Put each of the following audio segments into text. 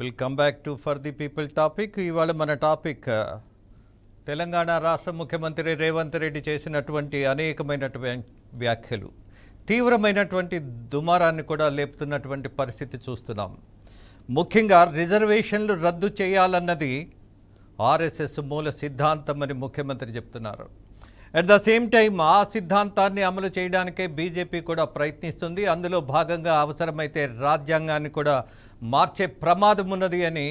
Will come back to for the people topic. ఇవాళ మన topic Telangana రాష్ట్ర ముఖ్యమంత్రి రేవంత్ రెడ్డి చేసినటువంటి అనేకమైనటువంటి వ్యాఖ్యలు తీవ్రమైనటువంటి దుమారాన్ని కూడా లేపుతున్నటువంటి పరిస్థితి చూస్తున్నాం. ముఖ్యంగా రిజర్వేషన్లు రద్దు చేయాలన్నది ఆర్ఎస్ఎస్ మూల సిద్ధాంతమని ముఖ్యమంత్రి చెప్తున్నారు. అట్ ద సేమ్ టైం ఆ సిద్ధాంతాన్ని అమలు చేయడానికే బీజేపీ కూడా ప్రయత్నిస్తుంది. అందులో భాగంగా అవసరమైతే రాజ్యాంగాన్ని కూడా మార్చే ప్రమాదం ఉన్నది అని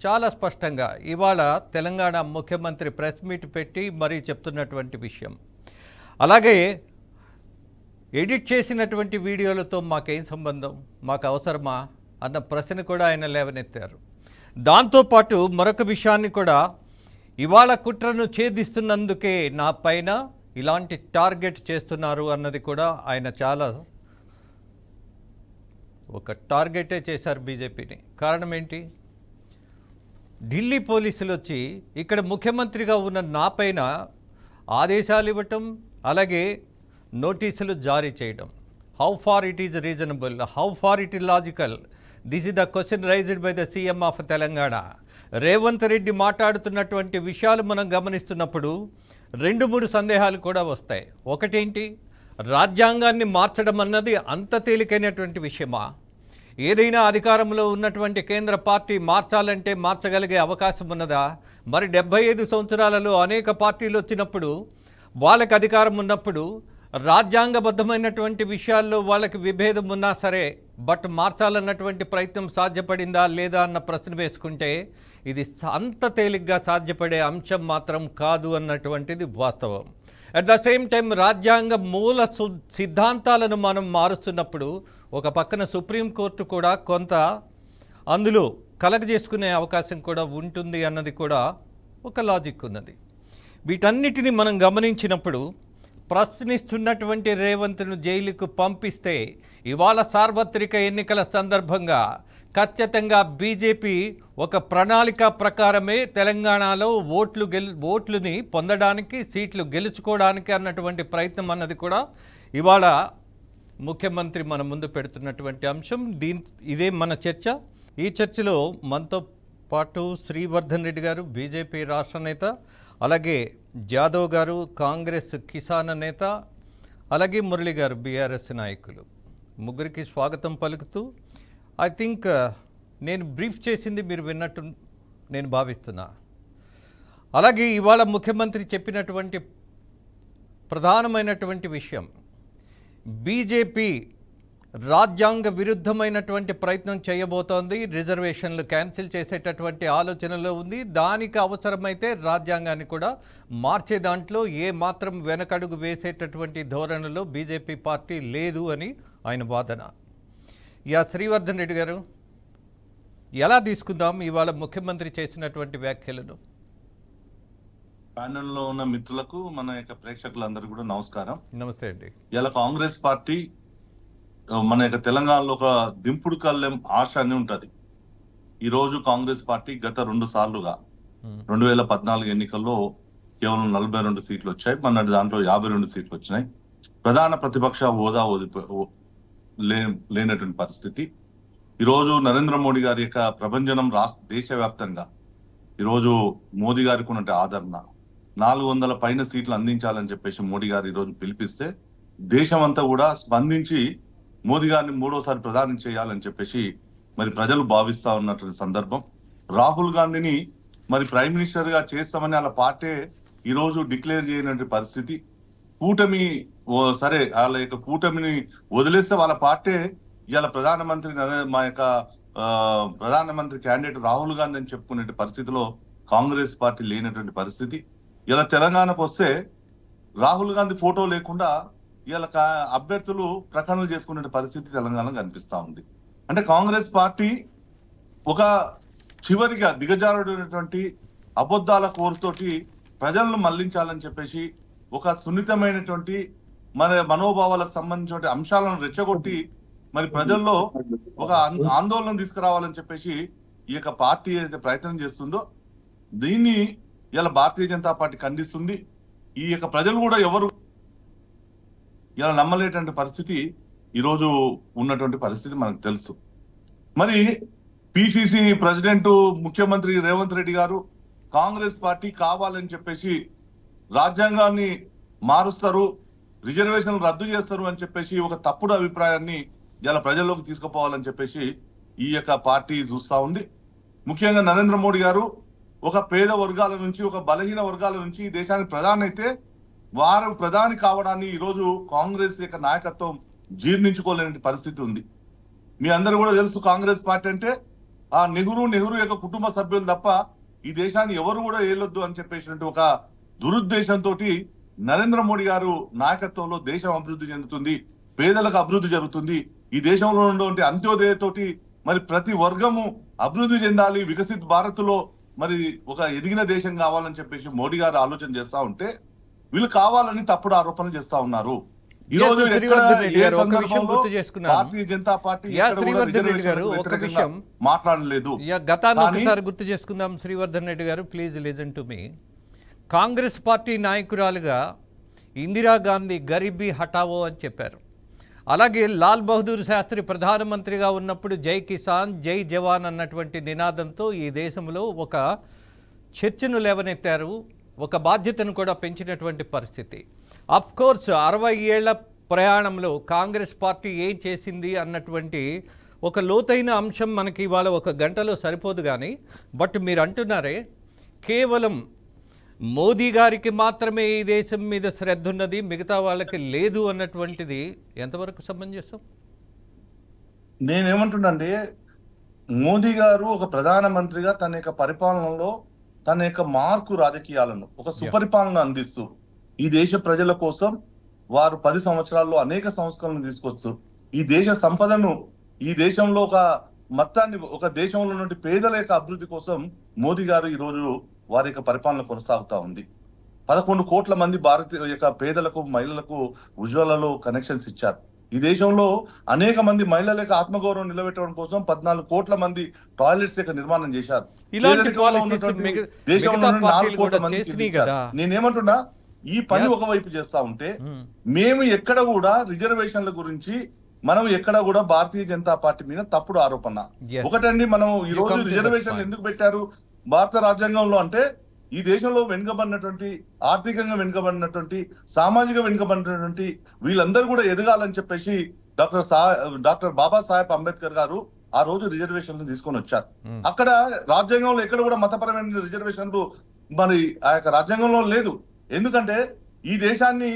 చాలా స్పష్టంగా ఇవాళ తెలంగాణ ముఖ్యమంత్రి ప్రెస్ మీట్ పెట్టి మరీ చెప్తున్నటువంటి విషయం. అలాగే ఎడిట్ చేసినటువంటి వీడియోలతో మాకేం సంబంధం, మాకు అవసరమా అన్న ప్రశ్న కూడా ఆయన లేవనెత్తారు. దాంతోపాటు మరొక విషయాన్ని కూడా ఇవాళ కుట్రను ఛేదిస్తున్నందుకే నా పైన ఇలాంటి టార్గెట్ చేస్తున్నారు అన్నది కూడా ఆయన చాలా ఒక టార్గెటే చేశారు బీజేపీని. కారణం ఏంటి? ఢిల్లీ పోలీసులు వచ్చి ఇక్కడ ముఖ్యమంత్రిగా ఉన్న నా పైన ఆదేశాలు ఇవ్వటం, అలాగే నోటీసులు జారీ చేయడం. How far it is reasonable, how far it is logical? This is the question raised by the CM of Telangana. Revanth Reddy మాట్లాడుతున్నటువంటి విషయాలు మనం గమనిస్తున్నప్పుడు 2-3 సందేహాలు కూడా వస్తాయి. ఒకటేంటి, రాజ్యాంగాన్ని మార్చడం అన్నది అంత తేలికైనటువంటి విషయమా? ఏదైనా అధికారంలో ఉన్నటువంటి కేంద్ర పార్టీ మార్చాలంటే మార్చగలిగే అవకాశం ఉన్నదా? మరి 75 సంవత్సరాలలో అనేక పార్టీలు వచ్చినప్పుడు, వాళ్ళకి అధికారం ఉన్నప్పుడు రాజ్యాంగబద్ధమైనటువంటి విషయాల్లో వాళ్ళకి విభేదం ఉన్నా సరే, బట్ మార్చాలన్నటువంటి ప్రయత్నం సాధ్యపడిందా లేదా అన్న ప్రశ్న వేసుకుంటే ఇది అంత తేలిగ్గా సాధ్యపడే అంశం మాత్రం కాదు అన్నటువంటిది వాస్తవం. అట్ ద సేమ్ టైం రాజ్యాంగ మూల సిద్ధాంతాలను మనం మారుస్తున్నప్పుడు ఒక పక్కన సుప్రీంకోర్టు కూడా కొంత అందులో కలగజేసుకునే అవకాశం కూడా ఉంటుంది అన్నది కూడా ఒక లాజిక్ ఉన్నది. వీటన్నిటిని మనం గమనించినప్పుడు ప్రశ్నిస్తున్నటువంటి రేవంత్ను జైలుకు పంపిస్తే ఇవాళ సార్వత్రిక ఎన్నికల సందర్భంగా ఖచ్చితంగా బీజేపీ ఒక ప్రణాళిక ప్రకారమే తెలంగాణలో ఓట్లుని పొందడానికి, సీట్లు గెలుచుకోవడానికి అన్నటువంటి ప్రయత్నం అన్నది కూడా ఇవాళ ముఖ్యమంత్రి మన ముందు పెడుతున్నటువంటి అంశం. ఇదే మన చర్చ. ఈ చర్చలో మనతో పాటు శ్రీవర్ధన్ రెడ్డి గారు బీజేపీ రాష్ట్ర నేత, అలాగే జాదవ్ గారు కాంగ్రెస్ కిసాన్ నేత, అలాగే మురళి గారు బీఆర్ఎస్ నాయకులు. ముగ్గురికి స్వాగతం పలుకుతూ ఐ థింక్ నేను బ్రీఫ్ చేసింది మీరు విన్నట్టు నేను భావిస్తున్నా. అలాగే ఇవాళ ముఖ్యమంత్రి చెప్పినటువంటి ప్రధానమైనటువంటి విషయం, బీజేపీ రాజ్యాంగ విరుద్ధమైనటువంటి ప్రయత్నం చేయబోతోంది, రిజర్వేషన్లు క్యాన్సిల్ చేసేటటువంటి ఆలోచనలో ఉంది. దానికి అవసరమైతే రాజ్యాంగాన్ని కూడా మార్చే దాంట్లో ఏ మాత్రం వెనకడుగు వేసేటటువంటి ధోరణిలో బీజేపీ పార్టీ లేదు అని ఆయన వాదన. శ్రీవర్ధన్ రెడ్డి గారు, ఎలా తీసుకుందాం ఇవాళ ముఖ్యమంత్రి చేసినటువంటి వ్యాఖ్యలను? ప్యానెల్లో ఉన్న మిత్రులకు, మన యొక్క ప్రేక్షకులందరూ కూడా నమస్కారం. నమస్తే అండి. ఇలా కాంగ్రెస్ పార్టీ మన యొక్క తెలంగాణలో ఒక దింపుడు కళ్ళెం ఆశ అని ఉంటది. ఈ రోజు కాంగ్రెస్ పార్టీ గత 2 సార్లుగా 2014 ఎన్నికల్లో కేవలం 42 సీట్లు వచ్చాయి. మన దాంట్లో 52 సీట్లు వచ్చినాయి. ప్రధాన ప్రతిపక్ష హోదా లేనటువంటి పరిస్థితి. ఈరోజు నరేంద్ర మోడీ గారి యొక్క ప్రభంజనం దేశవ్యాప్తంగా ఈరోజు మోదీ గారికి ఉన్నట్టు ఆదరణ, 400 పైన సీట్లు అందించాలని చెప్పేసి మోడీ గారు ఈరోజు పిలిపిస్తే దేశం అంతా కూడా స్పందించి మోదీ గారిని 3వసారి ప్రధాని చేయాలని చెప్పేసి మరి ప్రజలు భావిస్తా ఉన్నటువంటి సందర్భం. రాహుల్ గాంధీని మరి ప్రైమ్ మినిస్టర్ గా చేస్తామని వాళ్ళ పార్టీ ఈరోజు డిక్లేర్ చేయనటువంటి పరిస్థితి. కూటమి సరే, వాళ్ళ యొక్క కూటమిని వదిలేస్తే వాళ్ళ పార్టీ ఇవాళ మా యొక్క ప్రధానమంత్రి క్యాండిడేట్ రాహుల్ గాంధీ అని చెప్పుకునే పరిస్థితిలో కాంగ్రెస్ పార్టీ లేనటువంటి పరిస్థితి. ఇలా తెలంగాణకు వస్తే రాహుల్ గాంధీ ఫోటో లేకుండా ఇలా అభ్యర్థులు ప్రకటనలు చేసుకునే పరిస్థితి తెలంగాణలో కనిపిస్తా ఉంది. అంటే కాంగ్రెస్ పార్టీ ఒక చివరిగా దిగజారుడైనటువంటి అబద్ధాల కోరుతోటి ప్రజలను మళ్లించాలని చెప్పేసి ఒక సున్నితమైనటువంటి మనోభావాలకు సంబంధించిన అంశాలను రెచ్చగొట్టి మరి ప్రజల్లో ఒక ఆందోళన తీసుకురావాలని చెప్పేసి ఈ యొక్క పార్టీ ఏదైతే ప్రయత్నం చేస్తుందో దీన్ని ఇలా భారతీయ జనతా పార్టీ ఖండిస్తుంది. ఈ యొక్క ప్రజలు కూడా ఎవరు ఇలా నమ్మలేటువంటి పరిస్థితి ఈరోజు ఉన్నటువంటి పరిస్థితి మనకు తెలుసు. మరి పిసిసి ప్రెసిడెంట్ ముఖ్యమంత్రి రేవంత్ రెడ్డి గారు కాంగ్రెస్ పార్టీ కావాలని చెప్పేసి రాజ్యాంగాన్ని మారుస్తారు, రిజర్వేషన్లు రద్దు చేస్తారు అని చెప్పేసి ఒక తప్పుడు అభిప్రాయాన్ని ఇలా ప్రజల్లోకి తీసుకుపోవాలని చెప్పేసి ఈ యొక్క పార్టీ చూస్తా ఉంది. ముఖ్యంగా నరేంద్ర మోడీ గారు ఒక పేద వర్గాల నుంచి, ఒక బలహీన వర్గాల నుంచి ఈ దేశానికి ప్రధాని అయితే వారు ప్రధాని కావడాన్ని ఈరోజు కాంగ్రెస్ యొక్క నాయకత్వం జీర్ణించుకోలేని పరిస్థితి ఉంది. మీ అందరూ కూడా తెలుసు, కాంగ్రెస్ పార్టీ అంటే ఆ నెహ్రూ యొక్క కుటుంబ సభ్యులు తప్ప ఈ దేశాన్ని ఎవరు కూడా ఏలొద్దు అని చెప్పేసినట్టు ఒక దురుద్దేశంతో నరేంద్ర మోడీ గారు నాయకత్వంలో దేశం అభివృద్ధి చెందుతుంది, పేదలకు అభివృద్ధి జరుగుతుంది. ఈ దేశంలో ఉన్నటువంటి అంత్యోదయతోటి మరి ప్రతి వర్గము అభివృద్ధి చెందాలి, వికసిత్ భారత్ లో మరి ఒక ఎదిగిన దేశం కావాలని చెప్పేసి మోడీ గారు ఆలోచన చేస్తా ఉంటే వీళ్ళు కావాలని తప్పుడు ఆరోపణలు చేస్తా ఉన్నారు. ఈ రోజు భారతీయ జనతా పార్టీ మాట్లాడలేదు. గతాన్ని ఒకసారి గుర్తు చేసుకుందాం. శ్రీవర్ధన్ రెడ్డి గారు, please listen to me. Congress party నాయకురాలుగా ఇందిరాగాంధీ గరీబీ హటావో అని చెప్పారు. అలాగే లాల్ బహదూర్ శాస్త్రి ప్రధానమంత్రిగా ఉన్నప్పుడు జై కిసాన్ జై జవాన్ అన్నటువంటి నినాదంతో ఈ దేశంలో ఒక చర్చను లేవనెత్తారు, ఒక బాధ్యతను కూడా పెంచినటువంటి పరిస్థితి. అఫ్ కోర్స్ 60 ఏళ్ల ప్రయాణంలో కాంగ్రెస్ పార్టీ ఏం చేసింది అన్నటువంటి ఒక లోతైన అంశం మనకి ఇవాళ ఒక గంటలో సరిపోదు. కానీ బట్ మీరు అంటున్నారే కేవలం మోదీ గారికి మాత్రమే ఈ దేశం మీద శ్రద్ధ ఉన్నది, మిగతా వాళ్ళకి లేదు అన్నటువంటిది ఎంతవరకు సమంజసం? నేనేమంటున్నాండి, మోదీ గారు ఒక ప్రధానమంత్రిగా తన యొక్క పరిపాలనలో తన యొక్క మార్కు రాజకీయాలను ఒక సుపరిపాలన అందిస్తూ ఈ దేశ ప్రజల కోసం వారు 10 సంవత్సరాల్లో అనేక సంస్కరణలు తీసుకొస్తూ ఈ దేశ సంపదను, ఈ దేశంలో ఒక మొత్తాన్ని, ఒక దేశంలో నుండి పేదల యొక్క అభివృద్ధి కోసం మోదీ గారు ఈ రోజు వారి యొక్క పరిపాలన కొనసాగుతా ఉంది. 11 కోట్ల మంది భారతీయ యొక్క పేదలకు, మహిళలకు ఉజ్వలలో కనెక్షన్స్ ఇచ్చారు. ఈ దేశంలో అనేక మంది మహిళల యొక్క ఆత్మగౌరవం నిలబెట్టడం కోసం 14 కోట్ల మంది టాయిలెట్స్ యొక్క నిర్మాణం చేశారు. దేశంలో 4 కోట్ల మంది. నేనేమంటున్నా, ఈ పని ఒకవైపు చేస్తా ఉంటే మేము ఎక్కడ కూడా రిజర్వేషన్ల గురించి మనం ఎక్కడ కూడా భారతీయ జనతా పార్టీ మీద తప్పుడు ఆరోపణ. ఒకటండి, మనం ఈ రోజు రిజర్వేషన్లు ఎందుకు పెట్టారు భారత రాజ్యాంగంలో అంటే ఈ దేశంలో వెనుకబడినటువంటి, ఆర్థికంగా వెనుకబడినటువంటి, సామాజిక వెనుకబడినటువంటి వీళ్ళందరూ కూడా ఎదగాలని చెప్పేసి డాక్టర్ బాబాసాహెబ్ అంబేద్కర్ గారు ఆ రోజు రిజర్వేషన్లు తీసుకొని వచ్చారు. అక్కడ రాజ్యాంగంలో ఎక్కడ కూడా మతపరమైన రిజర్వేషన్లు మరి ఆ యొక్క రాజ్యాంగంలో లేదు. ఎందుకంటే ఈ దేశాన్ని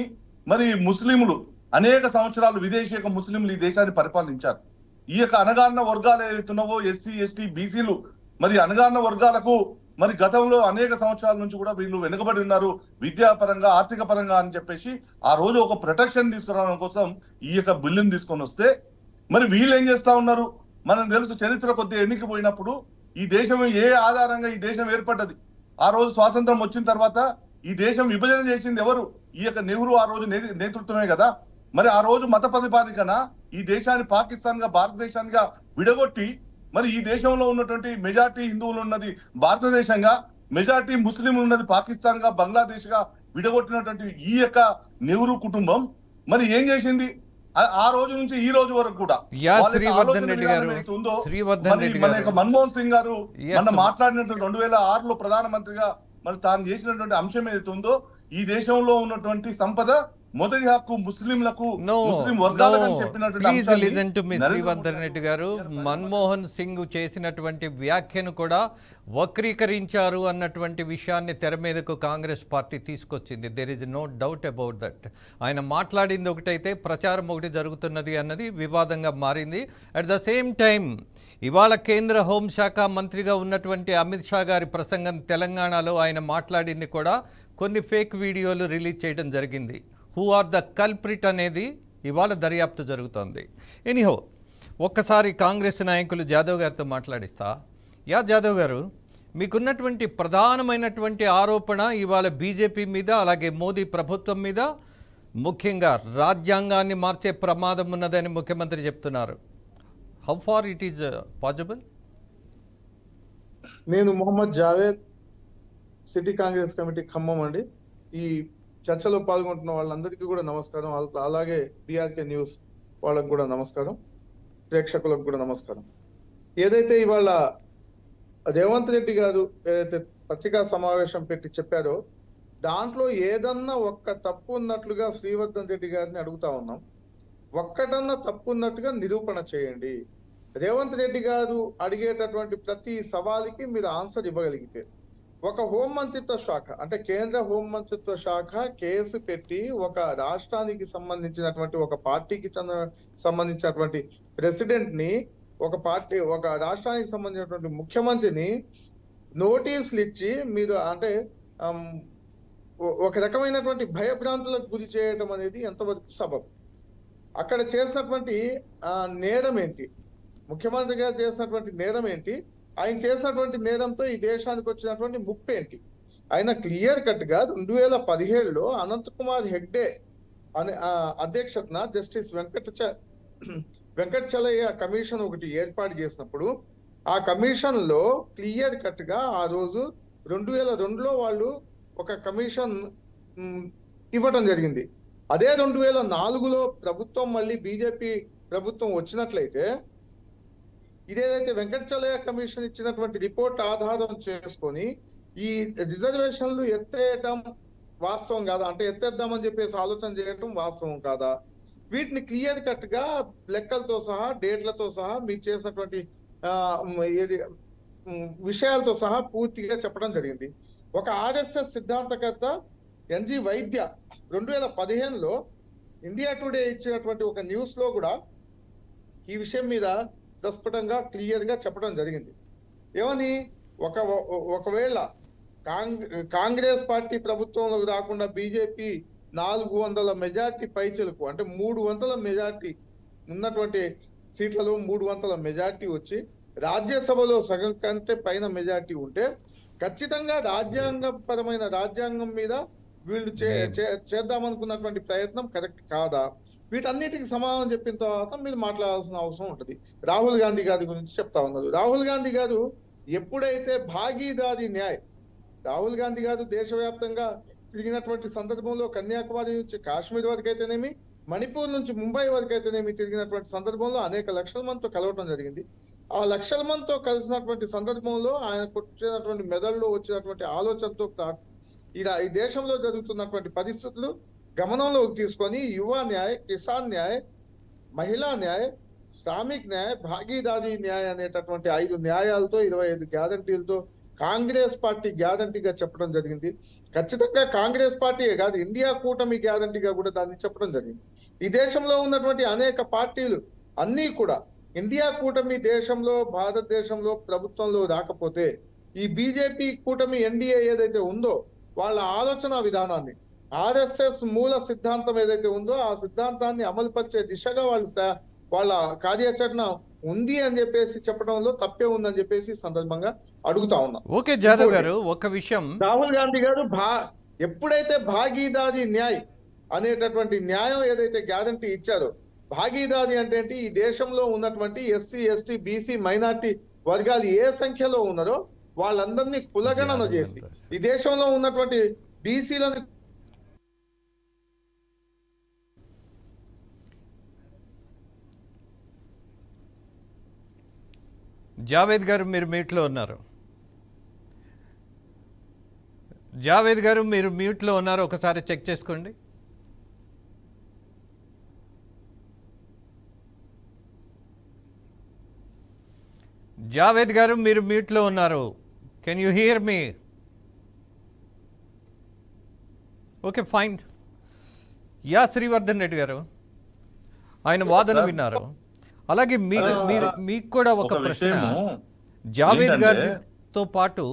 మరి ముస్లింలు అనేక సంవత్సరాలు, విదేశీ యొక్క ముస్లింలు ఈ దేశాన్ని పరిపాలించారు. ఈ యొక్క అణగారిన వర్గాలు ఏవైతున్నావో ఎస్సీ, ఎస్టీ, బీసీలు, మరి అణగారిన వర్గాలకు మరి గతంలో అనేక సంవత్సరాల నుంచి కూడా వీళ్ళు వెనుకబడి ఉన్నారు విద్యాపరంగా, ఆర్థిక పరంగా అని చెప్పేసి ఆ రోజు ఒక ప్రొటెక్షన్ తీసుకురావడం కోసం ఈ యొక్క బిల్లుని తీసుకొని వస్తే మరి వీళ్ళు ఏం చేస్తా ఉన్నారు? మనం తెలుసు, చరిత్ర కొద్ది ఎన్నిక పోయినప్పుడు ఈ దేశం ఏ ఆధారంగా ఈ దేశం ఏర్పడ్డది. ఆ రోజు స్వాతంత్రం వచ్చిన తర్వాత ఈ దేశం విభజన చేసింది ఎవరు? ఈ యొక్క నెహ్రూ ఆ రోజు నేతృత్వమే కదా. మరి ఆ రోజు మత ప్రతిపాదికన ఈ దేశాన్ని పాకిస్తాన్ గా, భారతదేశానిగా విడగొట్టి మరి ఈ దేశంలో ఉన్నటువంటి మెజార్టీ హిందువులు ఉన్నది భారతదేశంగా, మెజార్టీ ముస్లింలు ఉన్నది పాకిస్తాన్ గా, బంగ్లాదేశ్ గా విడగొట్టినటువంటి ఈ యొక్క నెహ్రూ కుటుంబం మరి ఏం చేసింది? ఆ రోజు నుంచి ఈ రోజు వరకు కూడా మన యొక్క మన్మోహన్ సింగ్ గారు మన మాట్లాడినటువంటి 2006లో ప్రధానమంత్రిగా మరి తాను చేసినటువంటి అంశం ఏదైతే ఉందో, ఈ దేశంలో ఉన్నటువంటి సంపద మొదటి హక్కు ముస్లింలకు, ముస్లిం వర్గాలకు అని చెప్పినటువంటి శ్రీవర్ధన్ రెడ్డి గారు మన్మోహన్ సింగ్ చేసినటువంటి వ్యాఖ్యను కూడా వక్రీకరించారు అన్నటువంటి విషయాన్ని తెర మీదకు కాంగ్రెస్ పార్టీ తీసుకొచ్చింది. There is no doubt about that. ఆయన మాట్లాడింది ఒకటైతే ప్రచారం ఒకటి జరుగుతున్నది అన్నది వివాదంగా మారింది. అట్ ద సేమ్ టైం ఇవాళ కేంద్ర హోంశాఖ మంత్రిగా ఉన్నటువంటి అమిత్ షా గారి ప్రసంగం తెలంగాణలో ఆయన మాట్లాడింది కూడా కొన్ని ఫేక్ వీడియోలు రిలీజ్ చేయడం జరిగింది. హూ ఆర్ ద కల్ప్రిట్ అనేది ఇవాళ దర్యాప్తు జరుగుతోంది. ఎనీహో, ఒక్కసారి కాంగ్రెస్ నాయకులు జాదవ్ గారితో మాట్లాడిస్తా. జాదవ్ గారు, మీకున్నటువంటి ప్రధానమైనటువంటి ఆరోపణ ఇవాళ బీజేపీ మీద, అలాగే మోదీ ప్రభుత్వం మీద, ముఖ్యంగా రాజ్యాంగాన్ని మార్చే ప్రమాదం ఉన్నదని ముఖ్యమంత్రి చెప్తున్నారు. How far it is possible? నేను మొహమ్మద్ జావేద్, సిటీ కాంగ్రెస్ కమిటీ ఖమ్మం అండి. ఈ చర్చలో పాల్గొంటున్న వాళ్ళందరికీ కూడా నమస్కారం. అలాగే డిఆర్కే న్యూస్ వాళ్ళకు కూడా నమస్కారం, ప్రేక్షకులకు కూడా నమస్కారం. ఏదైతే ఇవాళ రేవంత్ రెడ్డి గారు ఏదైతే పత్రికా సమావేశం పెట్టి చెప్పారో దాంట్లో ఏదన్నా ఒక్క తప్పు ఉన్నట్లుగా శ్రీవర్ధన్ రెడ్డి గారిని అడుగుతా ఉన్నాం. ఒక్కటన్నా తప్పు ఉన్నట్టుగా నిరూపణ చేయండి. రేవంత్ రెడ్డి గారు అడిగేటటువంటి ప్రతి సవాలుకి మీరు ఆన్సర్ ఇవ్వగలిగితే, ఒక హోంమంత్రిత్వ శాఖ అంటే కేంద్ర హోంమంత్రిత్వ శాఖ కేసు పెట్టి ఒక రాష్ట్రానికి సంబంధించినటువంటి ఒక పార్టీకి సంబంధించినటువంటి ప్రెసిడెంట్ ని, ఒక రాష్ట్రానికి సంబంధించినటువంటి ముఖ్యమంత్రిని నోటీసులు ఇచ్చి మీరు అంటే ఒక రకమైనటువంటి భయభ్రాంతులకు గురి చేయడం అనేది ఎంతవరకు సబబు? అక్కడ చేసినటువంటి నేరం ఏంటి? ముఖ్యమంత్రి గారు చేసినటువంటి నేరం ఏంటి? ఆయన చేసినటువంటి నేరంతో ఈ దేశానికి వచ్చినటువంటి ముప్పు ఏంటి? ఆయన క్లియర్ కట్ గా 2017లో అనంత్ కుమార్ హెగ్డే అనే అధ్యక్షతన జస్టిస్ వెంకటచలయ్య కమిషన్ ఒకటి ఏర్పాటు చేసినప్పుడు ఆ కమిషన్ లో క్లియర్ కట్ గా ఆ రోజు 2002లో వాళ్ళు ఒక కమిషన్ ఇవ్వడం జరిగింది. అదే 2004లో ప్రభుత్వం మళ్ళీ బీజేపీ ప్రభుత్వం వచ్చినట్లయితే ఇదేదైతే వెంకటచలయ్య కమిషన్ ఇచ్చినటువంటి రిపోర్ట్ ఆధారం చేసుకొని ఈ రిజర్వేషన్లు ఎత్తేయటం వాస్తవం కాదా, అంటే ఎత్తేద్దామని చెప్పేసి ఆలోచన చేయటం వాస్తవం కాదా, వీటిని క్లియర్ కట్ గా లెక్కలతో సహా డేట్లతో సహా మీకు చేసినటువంటి విషయాలతో సహా పూర్తిగా చెప్పడం జరిగింది. ఒక ఆర్ఎస్ఎస్ సిద్ధాంతకర్త ఎన్జి వైద్య 2015లో ఇండియా టుడే ఇచ్చినటువంటి ఒక న్యూస్ లో కూడా ఈ విషయం మీద ప్రస్ఫుటంగా క్లియర్ గా చెప్పడం జరిగింది. ఏమని, ఒకవేళ కాంగ్రెస్ పార్టీ ప్రభుత్వంలో రాకుండా బీజేపీ 400 మెజార్టీ పైచలకు అంటే 300 మెజార్టీ ఉన్నటువంటి సీట్లలో 300 మెజార్టీ వచ్చి రాజ్యసభలో సగం కంటే పైన మెజార్టీ ఉంటే ఖచ్చితంగా రాజ్యాంగపరమైన రాజ్యాంగం మీద వీళ్ళు చేద్దామనుకున్నటువంటి ప్రయత్నం కరెక్ట్ కాదా? వీటన్నిటికి సమాధానం చెప్పిన తర్వాత మీరు మాట్లాడాల్సిన అవసరం ఉంటుంది. రాహుల్ గాంధీ గారి గురించి చెప్తా ఉన్నారు. రాహుల్ గాంధీ గారు ఎప్పుడైతే భాగీదారీ న్యాయం, రాహుల్ గాంధీ గారు దేశవ్యాప్తంగా తిరిగినటువంటి సందర్భంలో కన్యాకుమారి నుంచి కాశ్మీర్ వరకు అయితేనేమి, మణిపూర్ నుంచి ముంబై వరకు అయితేనేమి తిరిగినటువంటి సందర్భంలో అనేక లక్షల మందితో కలవటం జరిగింది. ఆ లక్షల మందితో కలిసినటువంటి సందర్భంలో ఆయనకు వచ్చినటువంటి మెదడులో వచ్చినటువంటి ఆలోచనతో ఈ దేశంలో జరుగుతున్నటువంటి పరిస్థితులు గమనంలోకి తీసుకొని యువ న్యాయ్, కిసాన్ న్యాయ్, మహిళా న్యాయ్, శ్రామిక్ న్యాయ్, భాగీదారీ న్యాయ్ అనేటటువంటి 5 న్యాయాలతో 25 గ్యారంటీలతో కాంగ్రెస్ పార్టీ గ్యారంటీగా చెప్పడం జరిగింది. ఖచ్చితంగా కాంగ్రెస్ పార్టీయే కాదు, ఇండియా కూటమి గ్యారంటీగా కూడా దాన్ని చెప్పడం జరిగింది. ఈ దేశంలో ఉన్నటువంటి అనేక పార్టీలు అన్నీ కూడా ఇండియా కూటమి దేశంలో భారతదేశంలో ప్రభుత్వంలో రాకపోతే ఈ బీజేపీ కూటమి ఎన్డీఏ ఏదైతే ఉందో వాళ్ళ ఆలోచన విధానాన్ని, ఆర్ఎస్ఎస్ మూల సిద్ధాంతం ఏదైతే ఉందో ఆ సిద్ధాంతాన్ని అమలుపరిచే దిశగా వాళ్ళ కార్యాచరణ ఉంది అని చెప్పేసి చెప్పడంలో తప్పే ఉందని చెప్పేసి సందర్భంగా అడుగుతా ఉన్నాం. ఓకే జాదవ్ గారు, ఒక విషయం, రాహుల్ గాంధీ గారు ఎప్పుడైతే భాగీదారీ న్యాయ్ అనేటటువంటి న్యాయం ఏదైతే గ్యారంటీ ఇచ్చారో, భాగీదారీ అంటే ఏంటి, ఈ దేశంలో ఉన్నటువంటి ఎస్సీ, ఎస్టీ, బీసీ, మైనార్టీ వర్గాలు ఏ సంఖ్యలో ఉన్నారో వాళ్ళందరినీ కులగణన చేసి ఈ దేశంలో ఉన్నటువంటి బీసీలను జావేద్ గారు మీరు మ్యూట్లో ఉన్నారు. జావేద్ గారు మీరు మ్యూట్లో ఉన్నారు, ఒకసారి చెక్ చేసుకోండి. జావేద్ గారు మీరు మ్యూట్లో ఉన్నారు. Can you here me? Okay fine. Yeah Srivardhan Reddy గారు ఆయన వాదన విన్నారు. అలాగే మీకు కూడా ఒక ప్రశ్న. జావేద్ గారితో పాటు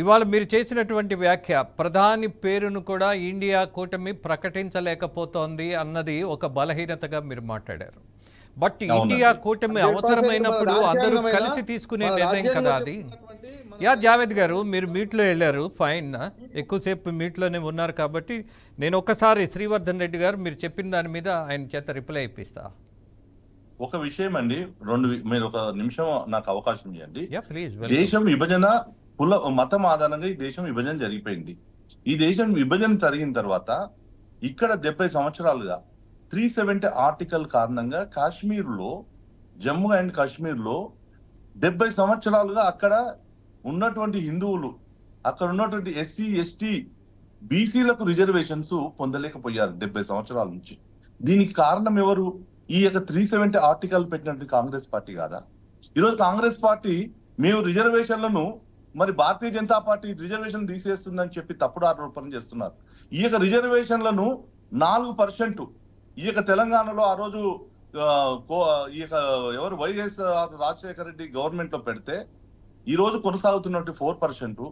ఇవాళ మీరు చేసినటువంటి వ్యాఖ్య, ప్రధాని పేరును కూడా ఇండియా కూటమి ప్రకటించలేకపోతోంది అన్నది ఒక బలహీనతగా మీరు మాట్లాడారు. బట్ ఇండియా కూటమి అవసరమైనప్పుడు అందరూ కలిసి తీసుకునే నిర్ణయం కదా అది. యా జావేద్ గారు మీరు మీట్లో వెళ్ళారు, ఫైన్, ఎక్కువసేపు మీట్లోనే ఉన్నారు కాబట్టి నేను ఒక్కసారి శ్రీవర్ధన్ రెడ్డి గారు మీరు చెప్పిన దాని మీద ఆయన చేత రిప్లై ఇప్పిస్తా. ఒక విషయం అండి, మీరు ఒక నిమిషం నాకు అవకాశం ఇవ్వండి. ప్లీజ్. దేశం విభజన మతం ఆధారంగా ఈ దేశం విభజన జరిగిపోయింది. ఈ దేశం విభజన జరిగిన తర్వాత ఇక్కడ 70 సంవత్సరాలుగా 370 ఆర్టికల్ కారణంగా కాశ్మీర్లో, జమ్మూ అండ్ కాశ్మీర్లో 70 సంవత్సరాలుగా అక్కడ ఉన్నటువంటి హిందువులు, అక్కడ ఉన్నటువంటి ఎస్సీ ఎస్టీ బీసీలకు రిజర్వేషన్స్ పొందలేకపోయారు 70 సంవత్సరాల నుంచి. దీనికి కారణం ఎవరు? ఈ యొక్క 370 ఆర్టికల్ పెట్టినటువంటి కాంగ్రెస్ పార్టీ కాదా? ఈరోజు కాంగ్రెస్ పార్టీ మేము రిజర్వేషన్లను మరి భారతీయ జనతా పార్టీ రిజర్వేషన్ తీసేస్తుందని చెప్పి తప్పుడు ఆరోపణ చేస్తున్నారు. ఈ యొక్క రిజర్వేషన్లను 4% ఈ యొక్క తెలంగాణలో ఆ రోజు ఈ యొక్క ఎవరు వైఎస్ రాజశేఖర రెడ్డి గవర్నమెంట్ లో పెడితే ఈ రోజు కొనసాగుతున్నట్టు 4%.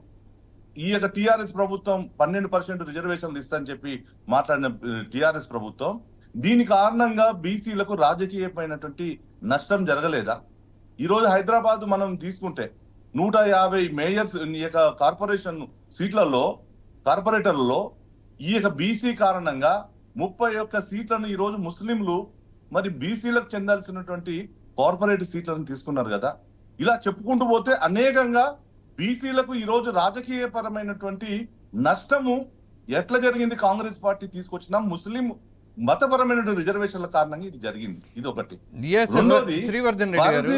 ఈ యొక్క టిఆర్ఎస్ ప్రభుత్వం 12% రిజర్వేషన్లు ఇస్తానని చెప్పి మాట్లాడిన టిఆర్ఎస్ ప్రభుత్వం, దీని కారణంగా బీసీలకు రాజకీయమైనటువంటి నష్టం జరగలేదా? ఈ రోజు హైదరాబాద్ మనం తీసుకుంటే 150 మేయర్స్ ఈ యొక్క కార్పొరేషన్ సీట్లలో కార్పొరేటర్లలో ఈ యొక్క బీసీ కారణంగా 31 సీట్లను ఈ రోజు ముస్లింలు మరి బీసీలకు చెందాల్సినటువంటి కార్పొరేట్ సీట్లను తీసుకున్నారు కదా. ఇలా చెప్పుకుంటూ పోతే అనేకంగా బీసీలకు ఈ రోజు రాజకీయ పరమైనటువంటి నష్టము ఎట్లా జరిగింది? కాంగ్రెస్ పార్టీ తీసుకొచ్చిన ముస్లిం మతపరమైన రిజర్వేషన్ల కారణంగా ఇది జరిగింది. ఇది ఒకటి. శ్రీవర్ధన్ రెడ్డి గారు,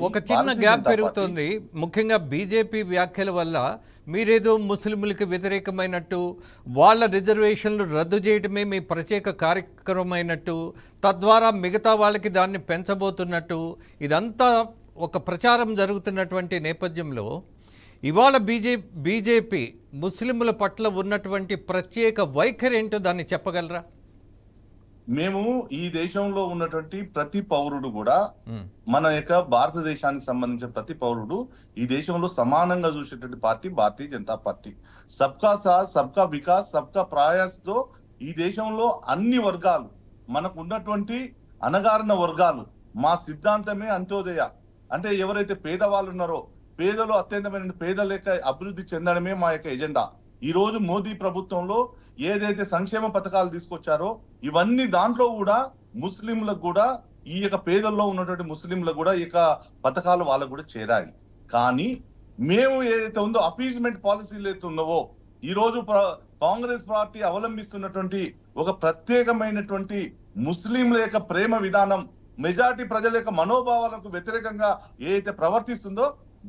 ఒక చిన్న గ్యాప్ పెరుగుతోంది. ముఖ్యంగా బీజేపీ వ్యాఖ్యల వల్ల మీరేదో ముస్లింలకు వ్యతిరేకమైనట్టు, వాళ్ళ రిజర్వేషన్లు రద్దు చేయడమే మీ ప్రత్యేక కార్యక్రమం అయినట్టు, తద్వారా మిగతా వాళ్ళకి దాన్ని పెంచబోతున్నట్టు, ఇదంతా ఒక ప్రచారం జరుగుతున్నటువంటి నేపథ్యంలో ఇవాళ బీజేపీ ముస్లింల పట్ల ఉన్నటువంటి ప్రత్యేక వైఖరి ఏంటో దాన్ని చెప్పగలరా? మేము ఈ దేశంలో ఉన్నటువంటి ప్రతి పౌరుడు కూడా, మన యొక్క భారతదేశానికి సంబంధించిన ప్రతి పౌరుడు ఈ దేశంలో సమానంగా చూసేటువంటి పార్టీ భారతీయ జనతా పార్టీ. సబ్కా సాత్ సబ్కా వికాస్ సబ్కా ప్రయాస్ తో ఈ దేశంలో అన్ని వర్గాలు, మనకు ఉన్నటువంటి అణగారిన వర్గాలు, మా సిద్ధాంతమే అంత్యోదయ. అంటే ఎవరైతే పేదవాళ్ళు ఉన్నారో, పేదలు అత్యంతమైన పేదల యొక్క అభివృద్ధి చెందడమే మా యొక్క ఎజెండా. ఈ రోజు మోదీ ప్రభుత్వంలో ఏదైతే సంక్షేమ పథకాలు తీసుకొచ్చారో ఇవన్నీ దాంట్లో కూడా ముస్లింలకు కూడా, ఈ యొక్క పేదల్లో ఉన్నటువంటి ముస్లింలకు కూడా ఈ యొక్క పథకాలు వాళ్ళకు కూడా చేరాయి. కానీ మేము ఏదైతే ఉందో అపీజ్మెంట్ పాలసీలు అయితే ఉన్నావో, ఈ రోజు కాంగ్రెస్ పార్టీ అవలంబిస్తున్నటువంటి ఒక ప్రత్యేకమైనటువంటి ముస్లింల యొక్క ప్రేమ విధానం, మెజారిటీ ప్రజల యొక్క మనోభావాలకు వ్యతిరేకంగా ఏదైతే ప్రవర్తిస్తుందో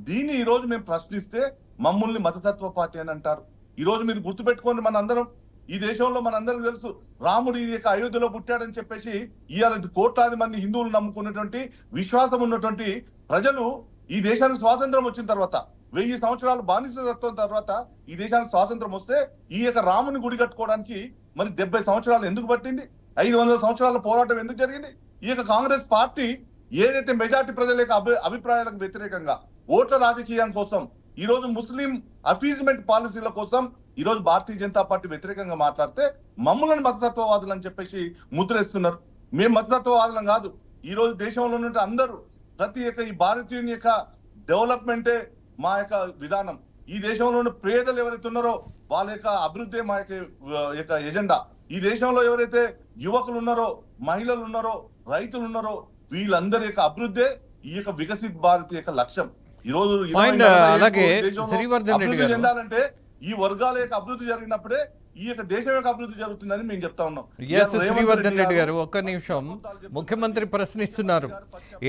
దీన్ని ఈ రోజు మేము ప్రశ్నిస్తే మమ్మల్ని మతతత్వ పార్టీ అని అంటారు. ఈ రోజు మీరు గుర్తుపెట్టుకోండి, మనందరం ఈ దేశంలో మనందరికి తెలుసు రాముడు ఈ యొక్క అయోధ్యలో పుట్టాడని చెప్పేసి ఇవాళ కోట్లాది మంది హిందువులు నమ్ముకున్నటువంటి విశ్వాసం ఉన్నటువంటి ప్రజలు ఈ దేశానికి స్వాతంత్రం వచ్చిన తర్వాత 1000 సంవత్సరాలు బానిసత్వం తర్వాత ఈ దేశానికి స్వాతంత్రం వస్తే ఈ యొక్క రాముని గుడి కట్టుకోవడానికి మరి 70 సంవత్సరాలు ఎందుకు పట్టింది? 500 సంవత్సరాల పోరాటం ఎందుకు జరిగింది? ఈ యొక్క కాంగ్రెస్ పార్టీ ఏదైతే మెజార్టీ ప్రజల యొక్క అభిప్రాయాలకు వ్యతిరేకంగా ఓట్ల రాజకీయం కోసం, ఈ రోజు ముస్లిం అఫీజ్మెంట్ పాలసీల కోసం ఈ రోజు భారతీయ జనతా పార్టీ వ్యతిరేకంగా మాట్లాడితే మమ్మల్ని మతతత్వవాదులు అని చెప్పేసి ముద్రేస్తున్నారు. మేము మతతత్వవాదులం కాదు. ఈ రోజు దేశంలో ఉన్న అందరూ ప్రతి ఒక్క ఈ భారతీయుని యొక్క డెవలప్మెంటే మా యొక్క విధానం. ఈ దేశంలో ఉన్న పేదలు ఎవరైతే ఉన్నారో వాళ్ళ యొక్క అభివృద్ధి మా యొక్క ఎజెండా. ఈ దేశంలో ఎవరైతే యువకులు ఉన్నారో, మహిళలు ఉన్నారో, రైతులు ఉన్నారో వీళ్ళందరి యొక్క అభివృద్ధి ఈ యొక్క వికసిత్ భారత్ యొక్క లక్ష్యం. ఈ రోజు చెందాలంటే ఈ వర్గాల యొక్క అభివృద్ధి జరిగినప్పుడే ఈ యొక్క దేశం యొక్క అభివృద్ధి జరుగుతుందని మేము చెప్తా ఉన్నాం. శ్రీవర్ధన్ రెడ్డి గారు, ఒక్క నిమిషం. ముఖ్యమంత్రి ప్రశ్నిస్తున్నారు,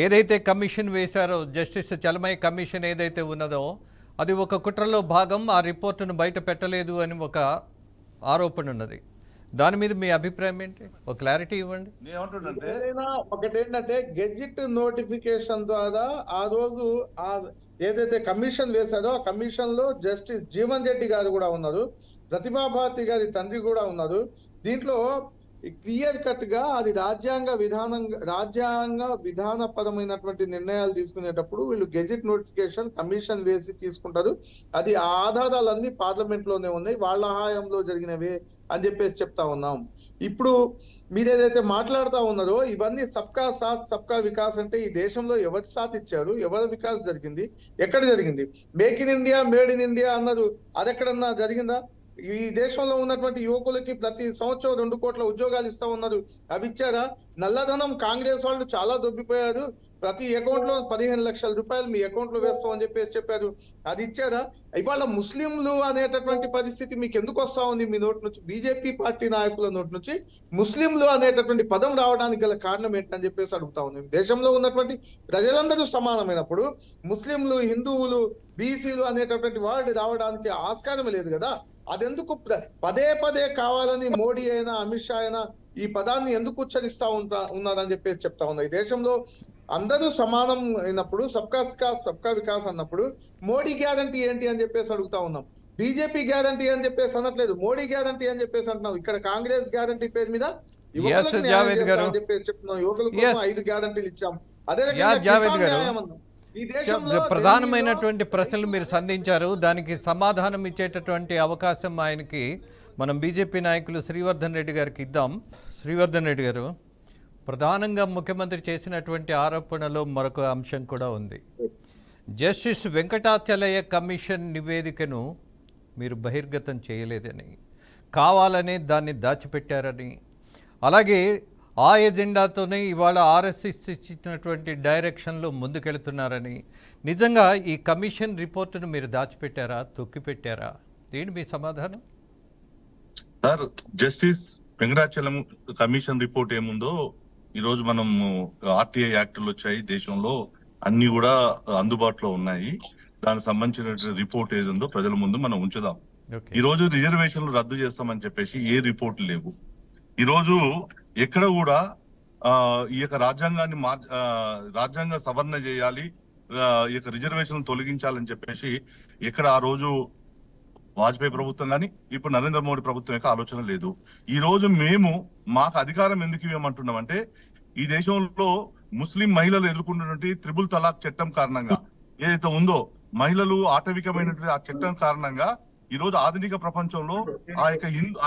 ఏదైతే కమిషన్ వేశారో, జస్టిస్ చలమై కమిషన్ ఏదైతే ఉన్నదో అది ఒక కుట్రలో భాగం, ఆ రిపోర్టును బయట పెట్టలేదు అని ఒక ఆరోపణ ఉన్నది. దాని మీద మీ అభిప్రాయం ఏంటి? ఒక క్లారిటీ ఇవ్వండి. ఒకటేంటంటే గెజిట్ నోటిఫికేషన్ ద్వారా ఆ రోజు ఏదైతే కమిషన్ వేశారో ఆ కమిషన్ లో జస్టిస్ జీవన్ రెడ్డి గారు కూడా ఉన్నారు, ప్రతిభా భారతి గారి తండ్రి కూడా ఉన్నారు. దీంట్లో క్లియర్ కట్ గా అది రాజ్యాంగ విధానపరమైనటువంటి నిర్ణయాలు తీసుకునేటప్పుడు వీళ్ళు గెజిట్ నోటిఫికేషన్ కమిషన్ వేసి తీసుకుంటారు. అది ఆ ఆధారాలన్నీ పార్లమెంట్ లోనే ఉన్నాయి, వాళ్ళ హయాంలో జరిగినవే అని చెప్పేసి చెప్తా ఉన్నాం. ఇప్పుడు మీరు ఏదైతే మాట్లాడుతూ ఉన్నారో ఇవన్నీ సబ్కా సాత్ సబ్కా వికాస్ అంటే ఈ దేశంలో ఎవరి సాత్ ఇచ్చారు, ఎవరి వికాస్ జరిగింది, ఎక్కడ జరిగింది? Make in India, made in India అన్నారు, అదెక్కడన్నా జరిగిందా? ఈ దేశంలో ఉన్నటువంటి యువకులకి ప్రతి సంవత్సరం 2 కోట్ల ఉద్యోగాలు ఇస్తా ఉన్నారు, అవి ఇచ్చారా? నల్లధనం కాంగ్రెస్ వాళ్ళు చాలా దొబ్బిపోయారు. ప్రతి అకౌంట్ లో 15 లక్షల రూపాయలు మీ అకౌంట్ లో వేస్తాం అని చెప్పారు. అది ఇచ్చారా? ఇవాళ ముస్లింలు అనేటటువంటి పరిస్థితి మీకు ఎందుకు వస్తా ఉంది? మీ నోటి నుంచి, బీజేపీ పార్టీ నాయకుల నోటి నుంచి ముస్లింలు అనేటటువంటి పదం రావడానికి గల కారణం ఏంటని చెప్పేసి అడుగుతా ఉంది. దేశంలో ఉన్నటువంటి ప్రజలందరూ సమానమైనప్పుడు ముస్లింలు, హిందువులు, బీసీలు అనేటటువంటి వర్డ్ రావడానికి ఆస్కారం లేదు కదా. అదెందుకు పదే పదే కావాలని మోడీ అయినా అమిత్ షా అయినా ఈ పదాన్ని ఎందుకు ఉచ్చరిస్తా ఉన్నారని చెప్పేసి చెప్తా ఉన్నా. ఈ దేశంలో అందరూ సమానం అయినప్పుడు సబ్కా వికాస్ సబ్కా వికాస్ అన్నప్పుడు మోడీ గ్యారంటీ ఏంటి అని చెప్పేసి అడుగుతా ఉన్నాం. బీజేపీ గ్యారంటీ అని చెప్పేసి అనట్లేదు, మోడీ గ్యారంటీ అని చెప్పేసి అంటున్నాం. ఇక్కడ కాంగ్రెస్ గ్యారంటీ పేరు మీద యువకులకు న్యాయం చేస్తాం అని చెప్పేసి చెప్తున్నాం. యువకులకు 5 గ్యారంటీలు ఇచ్చాం. అదే రకంగా ఈ దేశంలో ప్రధానమైనటువంటి ప్రశ్నలు మీరు సంధించారు. దానికి సమాధానం ఇచ్చేటటువంటి అవకాశం ఆయనకి మనం బీజేపీ నాయకులు శ్రీవర్ధన్ రెడ్డి గారికి ఇద్దాం. శ్రీవర్ధన్ రెడ్డి గారు, ప్రధానంగా ముఖ్యమంత్రి చేసినటువంటి ఆరోపణలో మరొక అంశం కూడా ఉంది. జస్టిస్ వెంకటాచలయ కమిషన్ నివేదికను మీరు బహిర్గతం చేయలేదని, కావాలని దాన్ని దాచిపెట్టారని, అలాగే ఆ ఎజెండాతోనే ఇవాళ ఆర్ఎస్ఎస్ ఇచ్చినటువంటి డైరెక్షన్లో ముందుకెళ్తున్నారని, నిజంగా ఈ కమిషన్ రిపోర్టును మీరు దాచిపెట్టారా, తొక్కిపెట్టారా? ఏంటి మీ సమాధానం? Sir, justice Venkatachalam commission report ఏముందో ఈరోజు మనం ఆర్టీఐ యాక్టులు వచ్చాయి దేశంలో, అన్ని కూడా అందుబాటులో ఉన్నాయి. దానికి సంబంధించిన రిపోర్ట్ ఏదో ప్రజల ముందు మనం ఉంచుదాం. ఈ రోజు రిజర్వేషన్లు రద్దు చేస్తామని చెప్పేసి ఏ రిపోర్ట్లు లేవు. ఈ రోజు ఎక్కడ కూడా ఈ యొక్క రాజ్యాంగ సవరణ చేయాలి, ఈ యొక్క రిజర్వేషన్ తొలగించాలని చెప్పేసి ఎక్కడ ఆ రోజు వాజ్పేయి ప్రభుత్వం కానీ ఇప్పుడు నరేంద్ర మోడీ ప్రభుత్వం యొక్క ఆలోచన లేదు. ఈ రోజు మేము మాకు అధికారం ఎందుకు ఇవ్వమంటున్నామంటే, ఈ దేశంలో ముస్లిం మహిళలు ఎదుర్కొన్నటువంటి త్రిబుల్ తలాక్ చట్టం కారణంగా ఏదైతే ఉందో, మహిళలు ఆటవికమైనటువంటి ఆ చట్టం కారణంగా ఈ రోజు ఆధునిక ప్రపంచంలో ఆ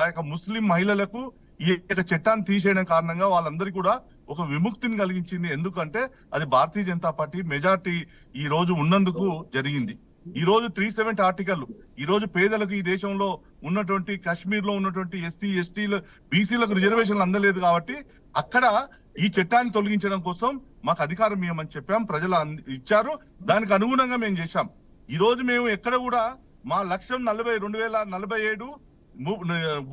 యొక్క ముస్లిం మహిళలకు ఈ యొక్క చట్టాన్ని తీసేయడం కారణంగా వాళ్ళందరికీ కూడా ఒక విముక్తిని కలిగించింది. ఎందుకంటే అది భారతీయ జనతా పార్టీ మెజార్టీ ఈ రోజు ఉన్నందుకు జరిగింది. ఈ రోజు 370 ఆర్టికల్ ఈ రోజు పేదలకు, ఈ దేశంలో ఉన్నటువంటి కాశ్మీర్ లో ఉన్నటువంటి ఎస్సీ ఎస్టీలు బీసీలకు రిజర్వేషన్లు అందలేదు కాబట్టి అక్కడ ఈ చట్టాన్ని తొలగించడం కోసం మాకు అధికారం ఇవ్వమని చెప్పాం. ప్రజలు ఇచ్చారు, దానికి అనుగుణంగా మేము చేశాం. ఈ రోజు మేము ఎక్కడ కూడా మా లక్ష్యం 2047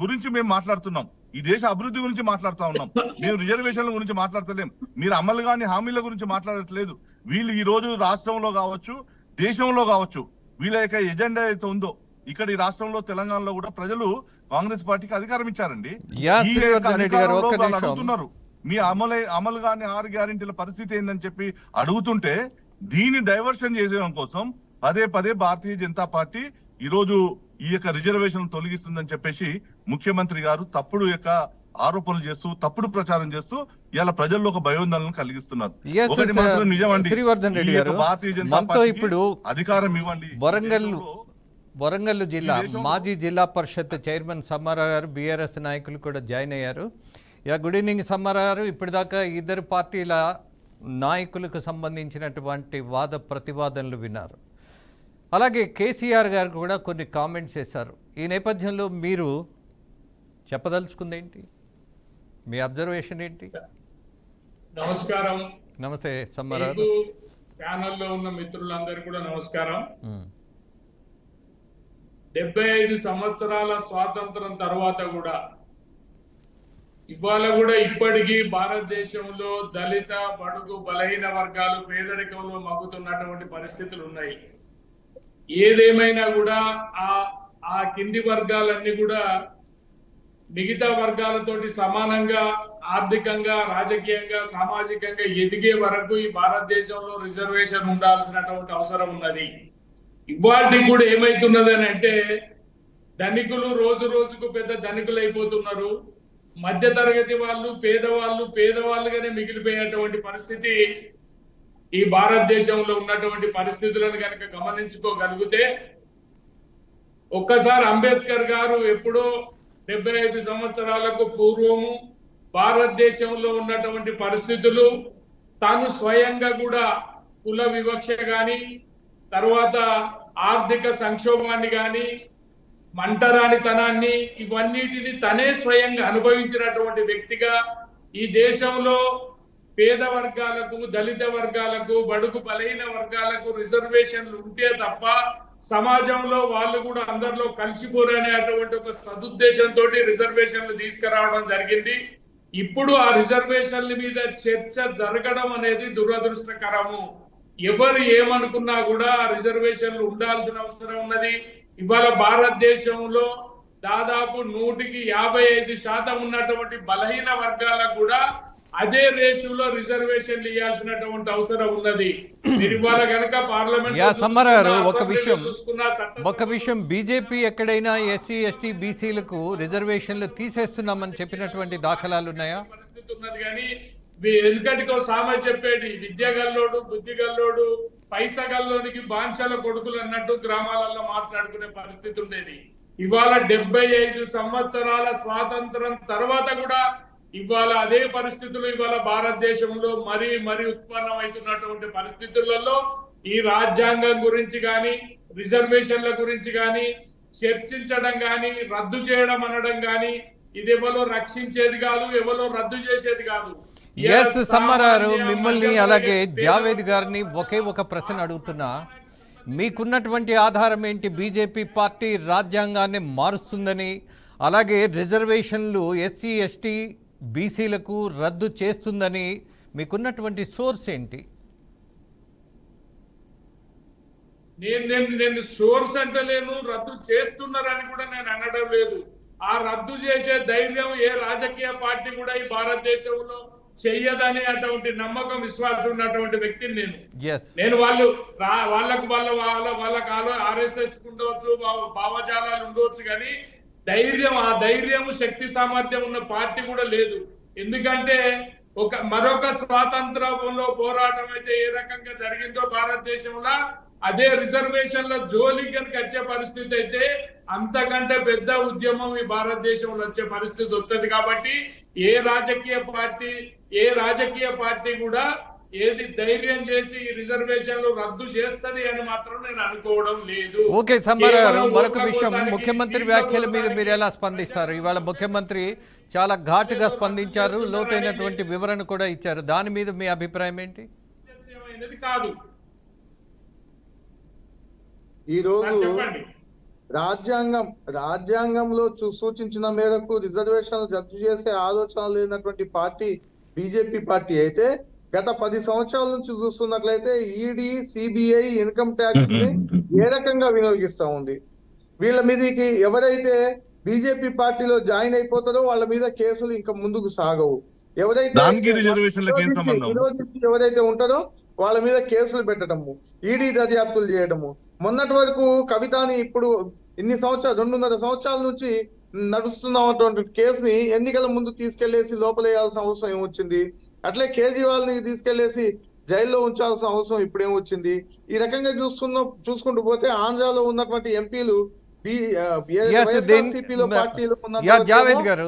గురించి మేము మాట్లాడుతున్నాం. ఈ దేశ అభివృద్ధి గురించి మాట్లాడుతూ ఉన్నాం. మేము రిజర్వేషన్ల గురించి మాట్లాడతలేం. మీరు అమలు కాని హామీల గురించి మాట్లాడట్లేదు. వీళ్ళు ఈ రోజు రాష్ట్రంలో కావచ్చు, దేశంలో కావచ్చు, వీళ్ళ యొక్క ఎజెండా అయితే ఉందో, ఇక్కడ ఈ రాష్ట్రంలో తెలంగాణలో కూడా ప్రజలు కాంగ్రెస్ పార్టీకి అధికారం ఇచ్చారండి. అడుగుతున్నారు మీ అమలు కాని 6 గ్యారెంటీల పరిస్థితి ఏందని చెప్పి అడుగుతుంటే, దీన్ని డైవర్షన్ చేసేయడం కోసం పదే పదే భారతీయ జనతా పార్టీ ఈ రోజు ఈ యొక్క రిజర్వేషన్ తొలగిస్తుందని చెప్పేసి ముఖ్యమంత్రి గారు తప్పుడు యొక్క ఆరోపణలు చేస్తూ, తప్పుడు ప్రచారం చేస్తూ ఇలా ప్రజల్లో ఒక భయోందనలను కలిగిస్తున్నారు. ఒకటి మాత్రం నిజమండి, భారతీయ జనతా పార్టీ అధికారం ఇవ్వండి. వరంగల్ జిల్లా మాజీ జిల్లా పరిషత్ చైర్మన్ సమ్మారావు గారు, బీఆర్ఎస్ నాయకులు కూడా జాయిన్ అయ్యారు. గుడ్ ఈవినింగ్ సమ్మారావు గారు. ఇప్పటిదాకా ఇద్దరు పార్టీల నాయకులకు సంబంధించినటువంటి వాద ప్రతివాదనలు విన్నారు. అలాగే కేసీఆర్ గారు కూడా కొన్ని కామెంట్స్ చేశారు. ఈ నేపథ్యంలో మీరు చెప్పదలుచుకుంది ఏంటి? మీ అబ్జర్వేషన్ ఏంటి? నమస్కారం. నమస్తే సమ్మారావు. ఛానల్లో ఉన్న మిత్రులందరూ కూడా నమస్కారం. 75 సంవత్సరాల స్వాతంత్రం తర్వాత కూడా ఇవాళ కూడా ఇప్పటికీ భారతదేశంలో దళిత, బడుగు, బలహీన వర్గాలు పేదరికంలో మగ్గుతున్నటువంటి పరిస్థితులు ఉన్నాయి. ఏదేమైనా కూడా ఆ కింది వర్గాలన్నీ కూడా మిగతా వర్గాలతోటి సమానంగా ఆర్థికంగా, రాజకీయంగా, సామాజికంగా ఎదిగే వరకు ఈ భారతదేశంలో రిజర్వేషన్ ఉండాల్సినటువంటి అవసరం ఉన్నది. ఇవాళ కూడా ఏమైతున్నది అని అంటే, ధనికులు రోజు రోజుకు పెద్ద ధనికులు అయిపోతున్నారు. మధ్య తరగతి వాళ్ళు, పేదవాళ్ళుగానే మిగిలిపోయేటువంటి పరిస్థితి ఈ భారతదేశంలో ఉన్నటువంటి పరిస్థితులను కనుక గమనించుకోగలిగితే, ఒక్కసారి అంబేద్కర్ గారు ఎప్పుడో 75 సంవత్సరాలకు పూర్వము భారతదేశంలో ఉన్నటువంటి పరిస్థితులు, తాను స్వయంగా కూడా కుల వివక్ష కానీ, తర్వాత ఆర్థిక సంక్షోభాన్ని కానీ, మంటరానితనాన్ని, ఇవన్నిటిని తనే స్వయంగా అనుభవించినటువంటి వ్యక్తిగా, ఈ దేశంలో పేద వర్గాలకు, దళిత వర్గాలకు, బడుగు బలహీన వర్గాలకు రిజర్వేషన్లు ఉంటే తప్ప సమాజంలో వాళ్ళు కూడా అందరిలో కలిసిపోరనే అటువంటి ఒక సదుద్దేశంతో రిజర్వేషన్లు తీసుకురావడం జరిగింది. ఇప్పుడు ఆ రిజర్వేషన్ల మీద చర్చ జరగడం అనేది దురదృష్టకరము. ఎవరు ఏమనుకున్నా కూడా ఆ రిజర్వేషన్లు ఉండాల్సిన అవసరం ఉన్నది. ఇవాళ భారతదేశంలో దాదాపు 100% ఉన్నటువంటి బలహీన వర్గాలకు కూడా అదే రేషియోలో రిజర్వేషన్లు ఇవ్వాల్సినటువంటి అవసరం ఉన్నది. మీరు ఇవాళ కనుక ఒక విషయం బీజేపీ ఎక్కడైనా ఎస్సీ ఎస్టీ బీసీలకు రిజర్వేషన్లు తీసేస్తున్నామని చెప్పినటువంటి దాఖలాలు ఉన్నాయా? పరిస్థితి ఉన్నది. కానీ ఎందుకంటే సామె చెప్పేది విద్యగల్లోడు బుద్ధిగల్లోడు పైసగల్లోనికి బాంచల కొడుకులు అన్నట్టు గ్రామాలలో మాట్లాడుకునే పరిస్థితి ఉండేది. ఇవాళ 75 సంవత్సరాల స్వాతంత్రం తర్వాత కూడా ఇవాళ అదే పరిస్థితులు ఇవాళ భారతదేశంలో మరీ ఉత్పన్నమవుతున్నటువంటి పరిస్థితులలో ఈ రాజ్యాంగం గురించి కానీ రిజర్వేషన్ల గురించి కానీ చర్చించడం కానీ రద్దు చేయడం అనడం కానీ ఇది ఎవరో రక్షించేది కాదు, ఎవరో రద్దు చేసేది కాదు. సమ్మారావు మిమ్మల్ని అలాగే జావేద్ గారిని ఒక ప్రశ్న అడుగుతున్నా. మీకున్నటువంటి ఆధారం ఏంటి? బీజేపీ పార్టీ రాజ్యాంగాన్ని మారుస్తుందని, అలాగే రిజర్వేషన్లు ఎస్సీ ఎస్టీ బీసీలకు రద్దు చేస్తుందని మీకున్నటువంటి సోర్స్ ఏంటి? నేను సోర్స్ అంటలేను, రద్దు చేస్తున్నారని కూడా నేను అనడం లేదు. ఆ రద్దు చేసే ధైర్యం ఏ రాజకీయ పార్టీ కూడా ఈ భారతదేశంలో చెయ్యదని అటువంటి నమ్మకం విశ్వాసం ఉన్నటువంటి వ్యక్తిని నేను వాళ్ళకు ఆర్ఎస్ఎస్ ఉండవచ్చు, భావజాలాలు ఉండవచ్చు, కానీ ఆ ధైర్యం శక్తి సామర్థ్యం ఉన్న పార్టీ కూడా లేదు. ఎందుకంటే మరొక స్వాతంత్రంలో పోరాటం అయితే ఏ రకంగా జరిగిందో భారతదేశంలో అదే రిజర్వేషన్ల జోలికి కనుక వచ్చే పరిస్థితి అయితే అంతకంటే పెద్ద ఉద్యమం ఈ భారతదేశంలో వచ్చే పరిస్థితి వస్తుంది. కాబట్టి ఏ రాజకీయ పార్టీ కూడా ఏది ధైర్యం చేసి రిజర్వేషన్లు రద్దు చేస్తది అని మాత్రం నేను అనుకోవడం లేదు. ఓకే సమ్మారావు, మరొక విషయం, ముఖ్యమంత్రి వ్యాఖ్యల మీద మీరు ఎలా స్పందిస్తారు? ఇవాళ ముఖ్యమంత్రి చాలా ఘాటుగా స్పందించారు, లోతైనటువంటి వివరణ కూడా ఇచ్చారు. దాని మీద మీ అభిప్రాయం ఏంటి? కాదు, ఈరోజు రాజ్యాంగంలో సూచించిన మేరకు రిజర్వేషన్లు రద్దు చేసే ఆలోచన లేనటువంటి పార్టీ బీజేపీ పార్టీ అయితే గత 10 సంవత్సరాల నుంచి చూస్తున్నట్లయితే ఈడీ, సిబిఐ, ఇన్కమ్ ట్యాక్స్ ని ఏ రకంగా వినియోగిస్తా ఉంది. వీళ్ళ మీదకి ఎవరైతే బీజేపీ పార్టీలో జాయిన్ అయిపోతారో వాళ్ళ మీద కేసులు ఇంకా ముందుకు సాగవు. ఎవరైతే ఉంటారో వాళ్ళ మీద కేసులు పెట్టడము, ఈడీ దర్యాప్తులు చేయడము. మొన్నటి వరకు కవితని ఇప్పుడు ఇన్ని సంవత్సరాలు 2.5 సంవత్సరాల నుంచి నడుస్తున్నటువంటి కేసుని ఎన్నికల ముందు తీసుకెళ్లేసి లోపలేయాల్సిన అవసరం ఏమొచ్చింది? అట్లే కేజ్రీవాల్ ని తీసుకెళ్లేసి జైల్లో ఉంచాల్సిన అవసరం ఇప్పుడేమొచ్చింది? ఈ రకంగా చూసుకుంటూ పోతే ఆంధ్రాలో ఉన్నటువంటి ఎంపీలు జావేద్ గారు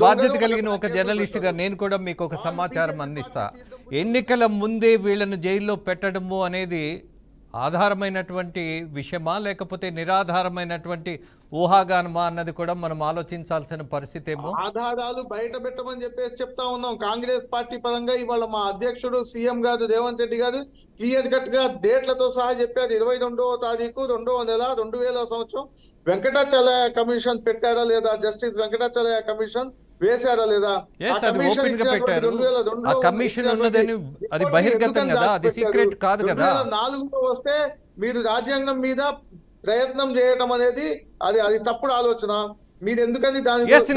బాధ్యత కలిగిన ఒక జర్నలిస్ట్ గా నేను కూడా మీకు ఒక సమాచారం అందిస్తా. ఎన్నికల ముందే వీళ్ళను జైల్లో పెట్టడము అనేది ఆధారమైనటువంటి విషయమా లేకపోతే నిరాధారమైనటువంటి ఊహాగానమా అన్నది కూడా మనం ఆలోచించాల్సిన పరిస్థితి ఏమో. ఆధారాలు బయట పెట్టమని చెప్పేసి చెప్తా ఉన్నాం కాంగ్రెస్ పార్టీ పరంగా. ఇవాళ మా అధ్యక్షుడు సీఎం గారు రేవంత్ రెడ్డి గారు క్లియర్ కట్ గా డేట్లతో సహా చెప్పారు. 22వ తారీఖు 2వ నెల 2000 సంవత్సరం వెంకటాచలయ కమిషన్ పెట్టారా లేదా, జస్టిస్ వెంకటాచలయ కమిషన్ వేశారా లేదా, అది బహిర్గతం కదా, అది సీక్రెట్ కాదు కదా. 2004లో వస్తే మీరు రాజ్యాంగం మీద ప్రయత్నం చేయడం అనేది అది తప్పుడు ఆలోచన. మీరు ఎందుకని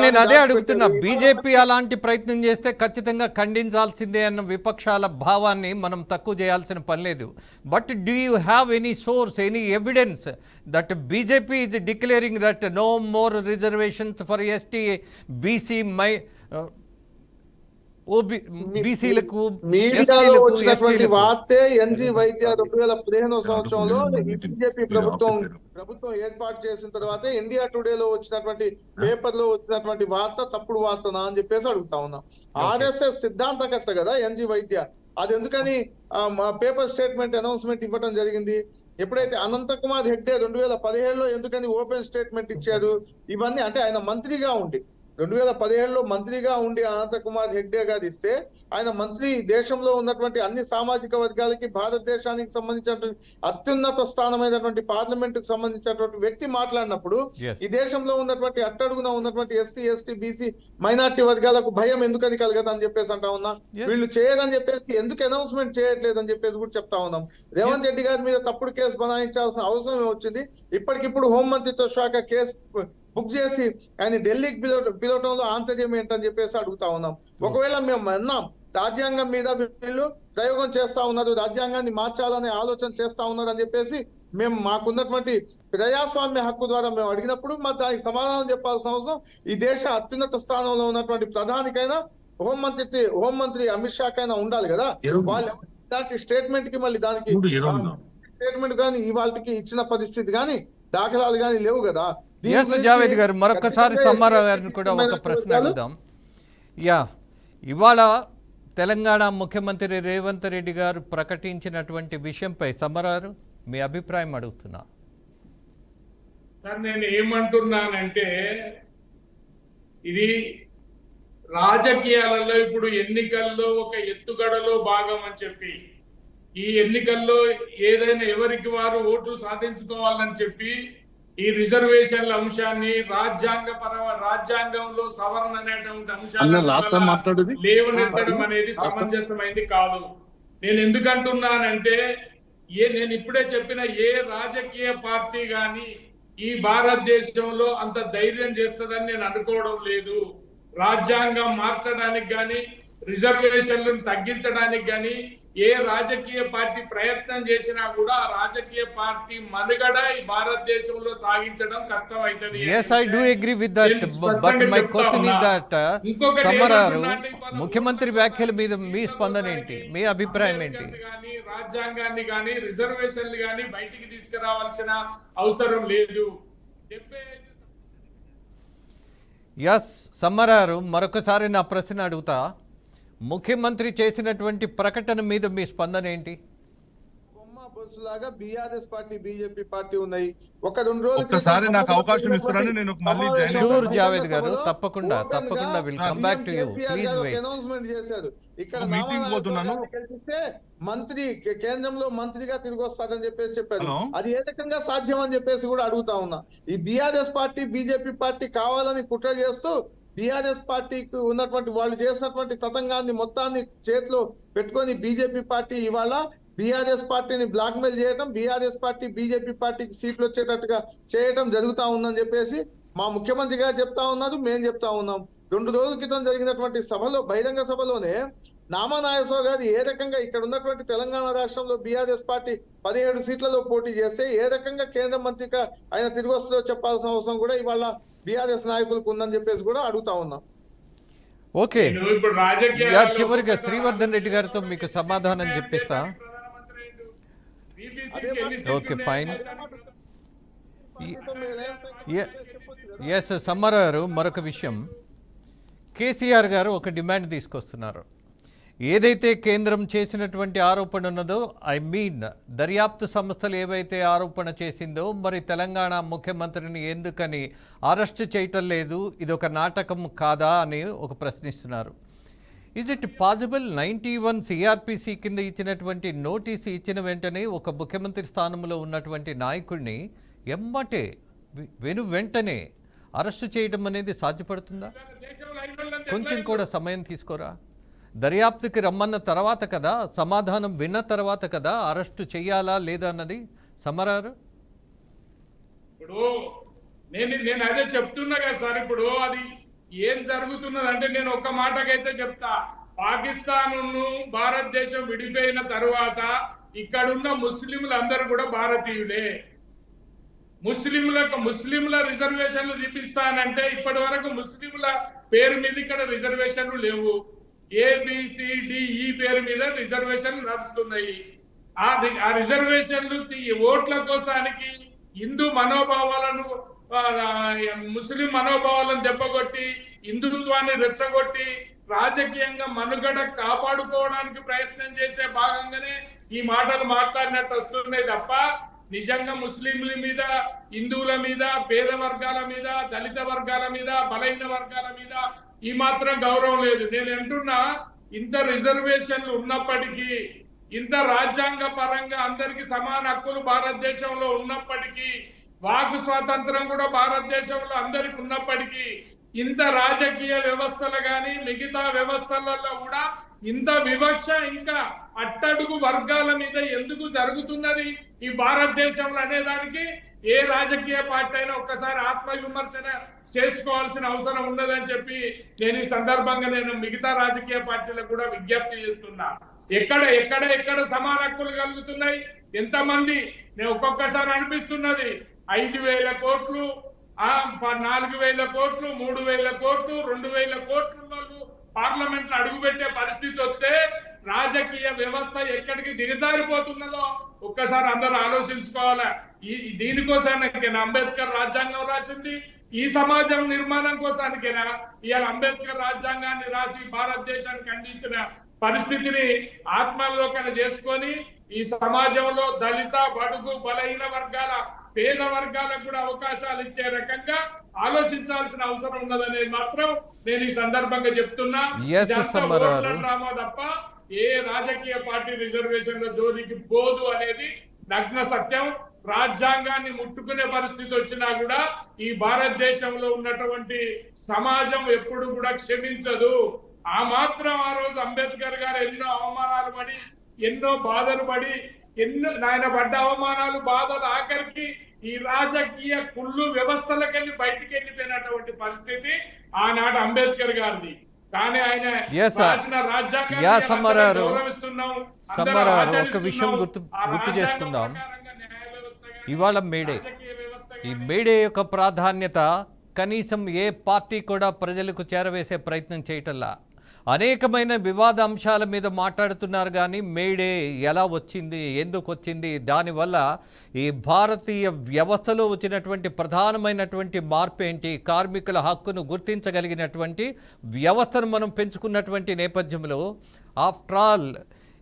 నేను అదే అడుగుతున్నా. బీజేపీ అలాంటి ప్రయత్నం చేస్తే ఖచ్చితంగా ఖండించాల్సిందే అన్న విపక్షాల భావాన్ని మనం తక్కువ చేయాల్సిన పని లేదు. But do you have any source, any evidence that BJP is declaring that no more reservations for ST, BC, బీసీలకు వార్తే ఎన్జీ వైద్య 2015 సంవత్సరంలో బీజేపీ ప్రభుత్వం ఏర్పాటు చేసిన తర్వాత ఇండియా టుడేలో వచ్చినటువంటి పేపర్ లో వచ్చినటువంటి వార్త తప్పుడు వార్తనా అని చెప్పేసి అడుగుతా ఉన్నాం. ఆర్ఎస్ఎస్ సిద్ధాంతకర్త కదా ఎన్జీ వైద్య, అది ఎందుకని పేపర్ స్టేట్మెంట్ అనౌన్స్మెంట్ ఇవ్వడం జరిగింది? ఎప్పుడైతే అనంతకుమార్ హెగ్డే 2017లో ఎందుకని ఓపెన్ స్టేట్మెంట్ ఇచ్చారు? ఇవన్నీ అంటే ఆయన మంత్రిగా ఉండి 2017లో మంత్రిగా ఉండి అనంతకుమార్ హెగ్డే గారు ఇస్తే ఆయన మంత్రి దేశంలో ఉన్నటువంటి అన్ని సామాజిక వర్గాలకి భారతదేశానికి సంబంధించినటువంటి అత్యున్నత స్థానమైనటువంటి పార్లమెంటుకు సంబంధించినటువంటి వ్యక్తి మాట్లాడినప్పుడు Yes. ఈ దేశంలో ఉన్నటువంటి అట్టడుగున ఉన్నటువంటి ఎస్సీ ఎస్టీ బీసీ మైనార్టీ వర్గాలకు భయం ఎందుకని కలగదని చెప్పేసి అంటా ఉన్నా. Yes. వీళ్ళు చేయదని చెప్పేసి ఎందుకు అనౌన్స్మెంట్ చేయట్లేదు అని చెప్పేసి కూడా చెప్తా ఉన్నాం. రేవంత్ రెడ్డి గారి మీద తప్పుడు కేసు బనాయించాల్సిన అవసరం వచ్చింది. ఇప్పటికిప్పుడు హోంమంత్రిత్వ శాఖ కేసు బుక్ చేసి ఆయన ఢిల్లీకి పిలవటంలో ఆంతర్యం ఏంటని చెప్పేసి అడుగుతా ఉన్నాం. ఒకవేళ మేము అన్నాం రాజ్యాంగం మీద వీళ్ళు ప్రయోగం చేస్తా ఉన్నారు, రాజ్యాంగాన్ని మార్చాలనే ఆలోచన చేస్తా ఉన్నారు అని చెప్పేసి మేము మాకున్నటువంటి ప్రజాస్వామ్య హక్కు ద్వారా మేము అడిగినప్పుడు మరి దానికి సమాధానం చెప్పాల్సిన అవసరం ఈ దేశ అత్యున్నత స్థానంలో ఉన్నటువంటి ప్రధానికైనా హోంమంత్రి అమిత్ షా కైనా ఉండాలి కదా. వాళ్ళు ఇలాంటి స్టేట్మెంట్ కి మళ్ళీ దానికి స్టేట్మెంట్ కానీ ఇవాళకి ఇచ్చిన పరిస్థితి కానీ దాఖలాలు కానీ లేవు కదా. ఎస్ జావేద్ గారు, మరొకసారి సమ్మారావు గారిని కూడా ఒక ప్రశ్న అడుగుదాం. ఇవాళ తెలంగాణ ముఖ్యమంత్రి రేవంత్ రెడ్డి గారు ప్రకటించినటువంటి విషయంపై సమ్మారావు మీ అభిప్రాయం అడుగుతున్నా. సార్ నేను ఏమంటున్నానంటే ఇది రాజకీయాలలో ఇప్పుడు ఎన్నికల్లో ఒక ఎత్తుగడలో భాగం అని చెప్పి ఈ ఎన్నికల్లో ఏదైనా ఎవరికి వారు ఓట్లు సాధించుకోవాలని చెప్పి ఈ రిజర్వేషన్ల అంశాన్ని రాజ్యాంగంలో సవరణ అనేటువంటి అంశాన్ని లేవనెత్తడం అనేది సమంజసమైంది కాదు. నేను ఎందుకంటున్నానంటే నేను ఇప్పుడే చెప్పిన ఏ రాజకీయ పార్టీ గాని ఈ భారతదేశంలో అంత ధైర్యం చేస్తుందని నేను అనుకోవడం లేదు. రాజ్యాంగం మార్చడానికి గాని రిజర్వేషన్లను తగ్గించడానికి గాని ఏ రాజకీయ పార్టీ ప్రయత్నం చేసినా కూడా ఆ రాజకీయ పార్టీ మనుగడ ఈ భారతదేశంలో సాగించడం కష్టం అవుతుంది. Yes, I do agree with that, but my question is that Sammarao ముఖ్యమంత్రి వ్యాఖ్యల మీద మీ స్పందన ఏంటి, మీ అభిప్రాయం ఏంటి? రాజ్యాంగాన్ని గాని రిజర్వేషన్లు గాని బయటికి తీసుకురావాల్సిన అవసరం లేదు. ఎస్ సమ్మారావు, మరొకసారి నా ప్రశ్న అడుగుతా. ముఖ్యమంత్రి చేసినటువంటి ప్రకటన మీద మీ స్పందన ఏంటి? లాగా బీఆర్ఎస్ పార్టీ బీజేపీ పార్టీ ఉన్నాయి. ఒక 2 రోజులు ఒక్కసారి నాకు అవకాశం ఇస్తారని నేను మళ్ళీ షూర్ జావేద్ గారు, తప్పకుండా will come back to you. Please wait. Announcement చేశారు. ఇక్కడ మీటింగ్ పోతున్నాను, మంత్రి కేంద్రంలో మంత్రిగా తిరిగి వస్తారని చెప్పేసి చెప్పారు. అది ఏ రకంగా సాధ్యం అని చెప్పేసి కూడా అడుగుతా ఉన్నా. ఈ బీఆర్ఎస్ పార్టీ బీజేపీ పార్టీ కావాలని కుట్ర చేస్తూ బీఆర్ఎస్ పార్టీకి ఉన్నటువంటి వాళ్ళు చేసినటువంటి తతంగాన్ని మొత్తాన్ని చేతిలో పెట్టుకొని బీజేపీ పార్టీ ఇవాళ బీఆర్ఎస్ పార్టీని బ్లాక్ మెయిల్ చేయడం, బీఆర్ఎస్ పార్టీ బీజేపీ పార్టీకి సీట్లు వచ్చేటట్టుగా చేయడం జరుగుతా ఉందని చెప్పేసి మా ముఖ్యమంత్రి గారు చెప్తా ఉన్నారు, మేము చెప్తా ఉన్నాం. 2 రోజుల క్రితం జరిగినటువంటి సభలో, బహిరంగ సభలోనే నామా నాగేశ్వరరావు గారు ఏ రకంగా ఇక్కడ ఉన్నటువంటి తెలంగాణ రాష్ట్రంలో బీఆర్ఎస్ పార్టీ 17 సీట్లలో పోటీ చేస్తే ఏ రకంగా కేంద్ర మంత్రిగా ఆయన తిరిగి వస్తుందో చెప్పాల్సిన అవసరం కూడా ఇవాళ బీఆర్ఎస్ నాయకులకు ఉందని చెప్పేసి కూడా అడుగుతా ఉన్నాం. ఓకే, చివరిగా శ్రీవర్ధన్ రెడ్డి గారితో మీకు సమాధానం చెప్పిస్తా. Okay fine. ఎస్ సమ్మారావు, మరొక విషయం, కేసీఆర్ గారు ఒక డిమాండ్ తీసుకొస్తున్నారు. ఏదైతే కేంద్రం చేసినటువంటి ఆరోపణ ఉన్నదో, దర్యాప్తు సంస్థలు ఏవైతే ఆరోపణ చేసిందో, మరి తెలంగాణ ముఖ్యమంత్రిని ఎందుకని అరెస్ట్ చేయటం లేదు, ఇది ఒక నాటకం కాదా అని ఒక ప్రశ్నిస్తున్నారు. ఈజ్ ఇట్ పాసిబుల్ 91 సిఆర్పిసి కింద ఇచ్చినటువంటి నోటీసు ఇచ్చిన వెంటనే ఒక ముఖ్యమంత్రి స్థానంలో ఉన్నటువంటి నాయకుడిని వెంటనే అరెస్టు చేయడం అనేది సాధ్యపడుతుందా? కొంచెం కూడా సమయం తీసుకోరా? దర్యాప్తుకి రమ్మన్న తర్వాత కదా, సమాధానం విన్న తర్వాత కదా అరెస్టు చెయ్యాలా లేదా అన్నది. సమ్మారావు, ఇప్పుడు నేను అదే చెప్తున్నా కదా సార్. ఇప్పుడు అది ఏం జరుగుతున్నదంటే నేను ఒక్క మాటకైతే చెప్తా. పాకిస్తాన్ భారతదేశం విడిపోయిన తర్వాత ఇక్కడున్న ముస్లింలందరూ కూడా భారతీయులే. ముస్లింల రిజర్వేషన్లు తీపిస్తానంటే ఇప్పటి వరకు ముస్లింల పేరు మీద ఇక్కడ రిజర్వేషన్లు లేవు. ABCDE పేరు మీద రిజర్వేషన్లు నడుస్తున్నాయి. ఆ రిజర్వేషన్లు ఓట్ల కోసానికి హిందూ మనోభావాలను ముస్లిం మనోభావాలను దెబ్బకొట్టి హిందుత్వాన్ని రెచ్చగొట్టి రాజకీయంగా మనుగడ కాపాడుకోవడానికి ప్రయత్నం చేసే భాగంగానే ఈ మాటలు మాట్లాడినట్టు వస్తున్నాయి తప్ప నిజంగా ముస్లింల మీద, హిందువుల మీద, పేద వర్గాల మీద, దళిత వర్గాల మీద, బలహీన వర్గాల మీద ఈ మాత్రం గౌరవం లేదు. నేను అంటున్నా, ఇంత రిజర్వేషన్లు ఉన్నప్పటికీ, ఇంత రాజ్యాంగ పరంగా అందరికి సమాన హక్కులు భారతదేశంలో ఉన్నప్పటికీ, వాక్ స్వాతంత్రం కూడా భారతదేశంలో అందరికి ఉన్నప్పటికీ, ఇంత రాజకీయ వ్యవస్థలు కానీ మిగతా వ్యవస్థలలో కూడా ఇంత వివక్ష ఇంకా అట్టడుగు వర్గాల మీద ఎందుకు జరుగుతున్నది ఈ భారతదేశంలో అనేదానికి ఏ రాజకీయ పార్టీ అయినా ఒక్కసారి ఆత్మ విమర్శన చేసుకోవాల్సిన అవసరం ఉన్నదని చెప్పి నేను ఈ సందర్భంగా మిగతా రాజకీయ పార్టీలకు కూడా విజ్ఞప్తి చేస్తున్నా. ఎక్కడ సమాన హక్కులు కలుగుతున్నాయి? ఎంతమంది? నేను ఒక్కొక్కసారి అనిపిస్తున్నది 5,000 కోట్లు, 4,000 కోట్లు, 3,000 కోట్లు, 2,000 కోట్లు పార్లమెంట్ లో అడుగుపెట్టే పరిస్థితి వస్తే రాజకీయ వ్యవస్థ ఎక్కడికి దిగజారిపోతున్నదో ఒక్కసారి అందరూ ఆలోచించుకోవాలా. దీనికోసానికేనా అంబేద్కర్ రాజ్యాంగం రాసింది? ఈ సమాజం నిర్మాణం కోసానికేనా ఇవాళ అంబేద్కర్ రాజ్యాంగాన్ని రాసి భారతదేశానికి అందించిన పరిస్థితిని ఆత్మావలోకన చేసుకొని ఈ సమాజంలో దళిత, బడుగు, బలహీన వర్గాల, పేద వర్గాలకు కూడా అవకాశాలు ఇచ్చే రకంగా ఆలోచించాల్సిన అవసరం ఉన్నదనేది మాత్రం నేను ఈ సందర్భంగా చెప్తున్నా. డ్రామా తప్ప ఏ రాజకీయ పార్టీ రిజర్వేషన్ల జోలికి పోదు అనేది నగ్న సత్యం. రాజ్యాంగాన్ని ముట్టుకునే పరిస్థితి వచ్చినా కూడా ఈ భారతదేశంలో ఉన్నటువంటి సమాజం ఎప్పుడు కూడా క్షమించదు. ఆ రోజు అంబేద్కర్ గారు ఎన్నో అవమానాలు పడి, ఎన్నో బాధలు పడి, ఆయన పడ్డ అవమానాలు, బాధలు ఆఖరికి ఈ రాజకీయ కుళ్ళు వ్యవస్థలకెళ్ళి బయటికి వెళ్ళిపోయినటువంటి పరిస్థితి ఆనాడు అంబేద్కర్ గారిది. కానీ ఆయన రాసిన రాజ్యాంగాన్ని గౌరవిస్తున్నాం. ఒక విషయం గుర్తు చేసుకుందాం. ఇవాళ మేడే, ఈ మేడే యొక్క ప్రాధాన్యత కనీసం ఏ పార్టీ కూడా ప్రజలకు చేరవేసే ప్రయత్నం చేయటంలా. అనేకమైన వివాద అంశాల మీద మాట్లాడుతున్నారు కానీ మేడే ఎలా వచ్చింది, ఎందుకు వచ్చింది, దానివల్ల ఈ భారతీయ వ్యవస్థలో వచ్చినటువంటి ప్రధానమైనటువంటి మార్పు ఏంటి, కార్మికుల హక్కును గుర్తించగలిగినటువంటి వ్యవస్థను మనం పెంచుకున్నటువంటి నేపథ్యంలో ఆఫ్టర్ ఆల్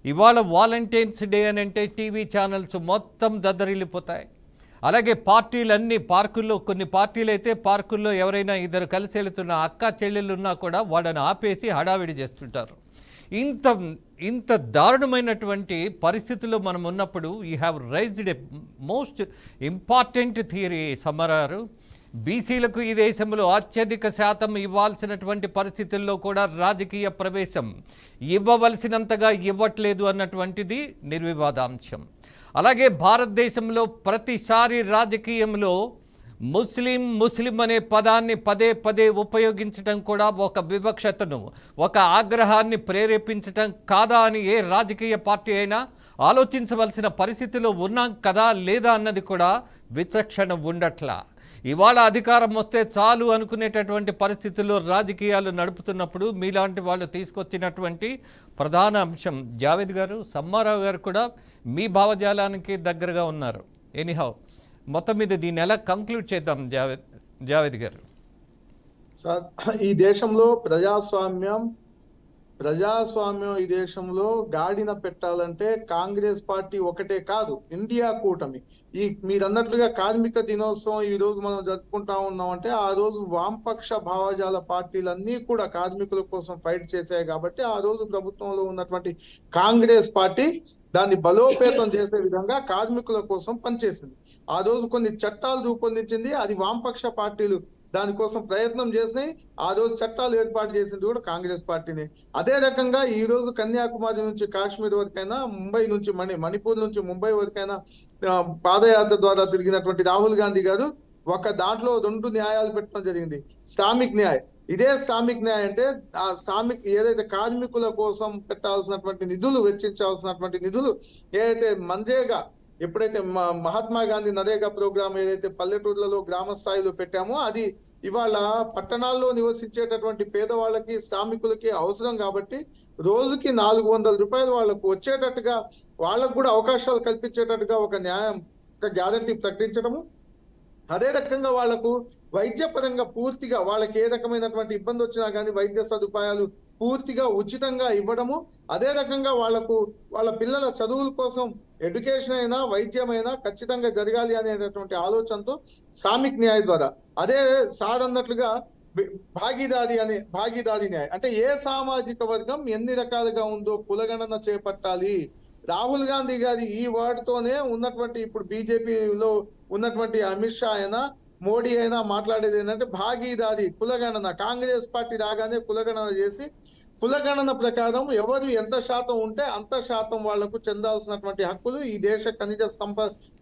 ఇవాళ వాలంటైన్స్ డే అని అంటే టీవీ ఛానల్స్ మొత్తం దద్దరిల్లిపోతాయి. అలాగే పార్టీలన్నీ పార్కుల్లో, కొన్ని పార్టీలు అయితే పార్కుల్లో ఎవరైనా ఇద్దరు కలిసి వెళుతున్న అక్క చెల్లెళ్ళు ఉన్నా కూడా వాళ్ళని ఆపేసి హడావిడి చేస్తుంటారు. ఇంత దారుణమైనటువంటి పరిస్థితుల్లో మనం ఉన్నప్పుడు you have raised a most important theory Samararao. బీసీలకు ఈ దేశంలో అత్యధిక శాతం ఇవ్వాల్సినటువంటి పరిస్థితుల్లో కూడా రాజకీయ ప్రవేశం ఇవ్వవలసినంతగా ఇవ్వట్లేదు అన్నటువంటిది నిర్వివాదాంశం. అలాగే భారతదేశంలో ప్రతిసారి రాజకీయంలో ముస్లిం అనే పదాన్ని పదే ఉపయోగించడం కూడా ఒక వివక్షతను, ఒక ఆగ్రహాన్ని ప్రేరేపించటం కాదా అని ఏ రాజకీయ పార్టీ అయినా ఆలోచించవలసిన పరిస్థితిలో ఉన్నాం కదా లేదా అన్నది కూడా విచక్షణ ఉండట్లా. ఇవాళ అధికారం వస్తే చాలు అనుకునేటటువంటి పరిస్థితుల్లో రాజకీయాలు నడుపుతున్నప్పుడు మీలాంటి వాళ్ళు తీసుకొచ్చినటువంటి ప్రధాన అంశం, జావేద్ గారు, సమ్మారావు గారు కూడా మీ భావజాలానికి దగ్గరగా ఉన్నారు. ఎనీహౌ మొత్తం మీద దీన్ని ఎలా కంక్లూడ్ చేద్దాం జావేద్ గారు? సార్, ఈ దేశంలో ప్రజాస్వామ్యం ఈ దేశంలో గాడిన పెట్టాలంటే కాంగ్రెస్ పార్టీ ఒకటే కాదు, ఇండియా కూటమి. మీరు అన్నట్లుగా కార్మిక దినోత్సవం ఈ రోజు మనం జరుపుకుంటా ఉన్నామంటే ఆ రోజు వామపక్ష భావజాల పార్టీలన్నీ కూడా కార్మికుల కోసం ఫైట్ చేశాయి కాబట్టి ఆ రోజు ప్రభుత్వంలో ఉన్నటువంటి కాంగ్రెస్ పార్టీ దాన్ని బలోపేతం చేసే విధంగా కార్మికుల కోసం పనిచేసింది. ఆ రోజు కొన్ని చట్టాలు రూపొందించింది, అది వామపక్ష పార్టీలు దానికోసం ప్రయత్నం చేసి ఆ రోజు చట్టాలు ఏర్పాటు చేసింది కూడా కాంగ్రెస్ పార్టీని. అదే రకంగా ఈ రోజు కన్యాకుమారి నుంచి కాశ్మీర్ వరకైనా, ముంబై నుంచి మణిపూర్ నుంచి ముంబై వరకైనా పాదయాత్ర ద్వారా తిరిగినటువంటి రాహుల్ గాంధీ గారు ఒక దాంట్లో 2 న్యాయాలు పెట్టడం జరిగింది. శ్రామిక్ న్యాయ్, ఇదే శ్రామిక్ న్యాయ్ అంటే ఆ శ్రామిక్ ఏదైతే కార్మికుల కోసం పెట్టాల్సినటువంటి నిధులు, వెచ్చించాల్సినటువంటి నిధులు ఏదైతే మన్రేగా, ఎప్పుడైతే మహాత్మా గాంధీ నరేగా ప్రోగ్రామ్ ఏదైతే పల్లెటూర్లలో గ్రామ స్థాయిలో పెట్టామో అది ఇవాళ పట్టణాల్లో నివసించేటటువంటి పేదవాళ్ళకి, శ్రామికులకి అవసరం కాబట్టి రోజుకి 400 రూపాయలు వాళ్ళకు వచ్చేటట్టుగా, వాళ్ళకు కూడా అవకాశాలు కల్పించేటట్టుగా ఒక న్యాయం, ఒక గ్యారంటీ ప్రకటించడము. అదే రకంగా వాళ్లకు వైద్యపరంగా పూర్తిగా వాళ్ళకి ఏ రకమైనటువంటి ఇబ్బంది వచ్చినా కానీ వైద్య సదుపాయాలు పూర్తిగా ఉచితంగా ఇవ్వడము, అదే రకంగా వాళ్ళ పిల్లల చదువుల కోసం ఎడ్యుకేషన్ అయినా వైద్యమైనా ఖచ్చితంగా జరగాలి అనేటటువంటి ఆలోచనతో సామిక్ న్యాయ ద్వారా, అదే సార్ అన్నట్లుగా భాగీదారి న్యాయం అంటే ఏ సామాజిక వర్గం ఎన్ని రకాలుగా ఉందో కులగణన చేపట్టాలి. రాహుల్ గాంధీ గారి ఈ వర్డ్ తోనే ఉన్నటువంటి ఇప్పుడు బీజేపీలో ఉన్నటువంటి అమిత్ షా అయినా మోడీ అయినా మాట్లాడేది ఏంటంటే భాగీదారి కులగణన. కాంగ్రెస్ పార్టీ రాగానే కులగణన చేసి కులగణన ప్రకారం ఎవరు ఎంత శాతం ఉంటే అంత శాతం వాళ్లకు చెందాల్సినటువంటి హక్కులు, ఈ దేశ ఖనిజ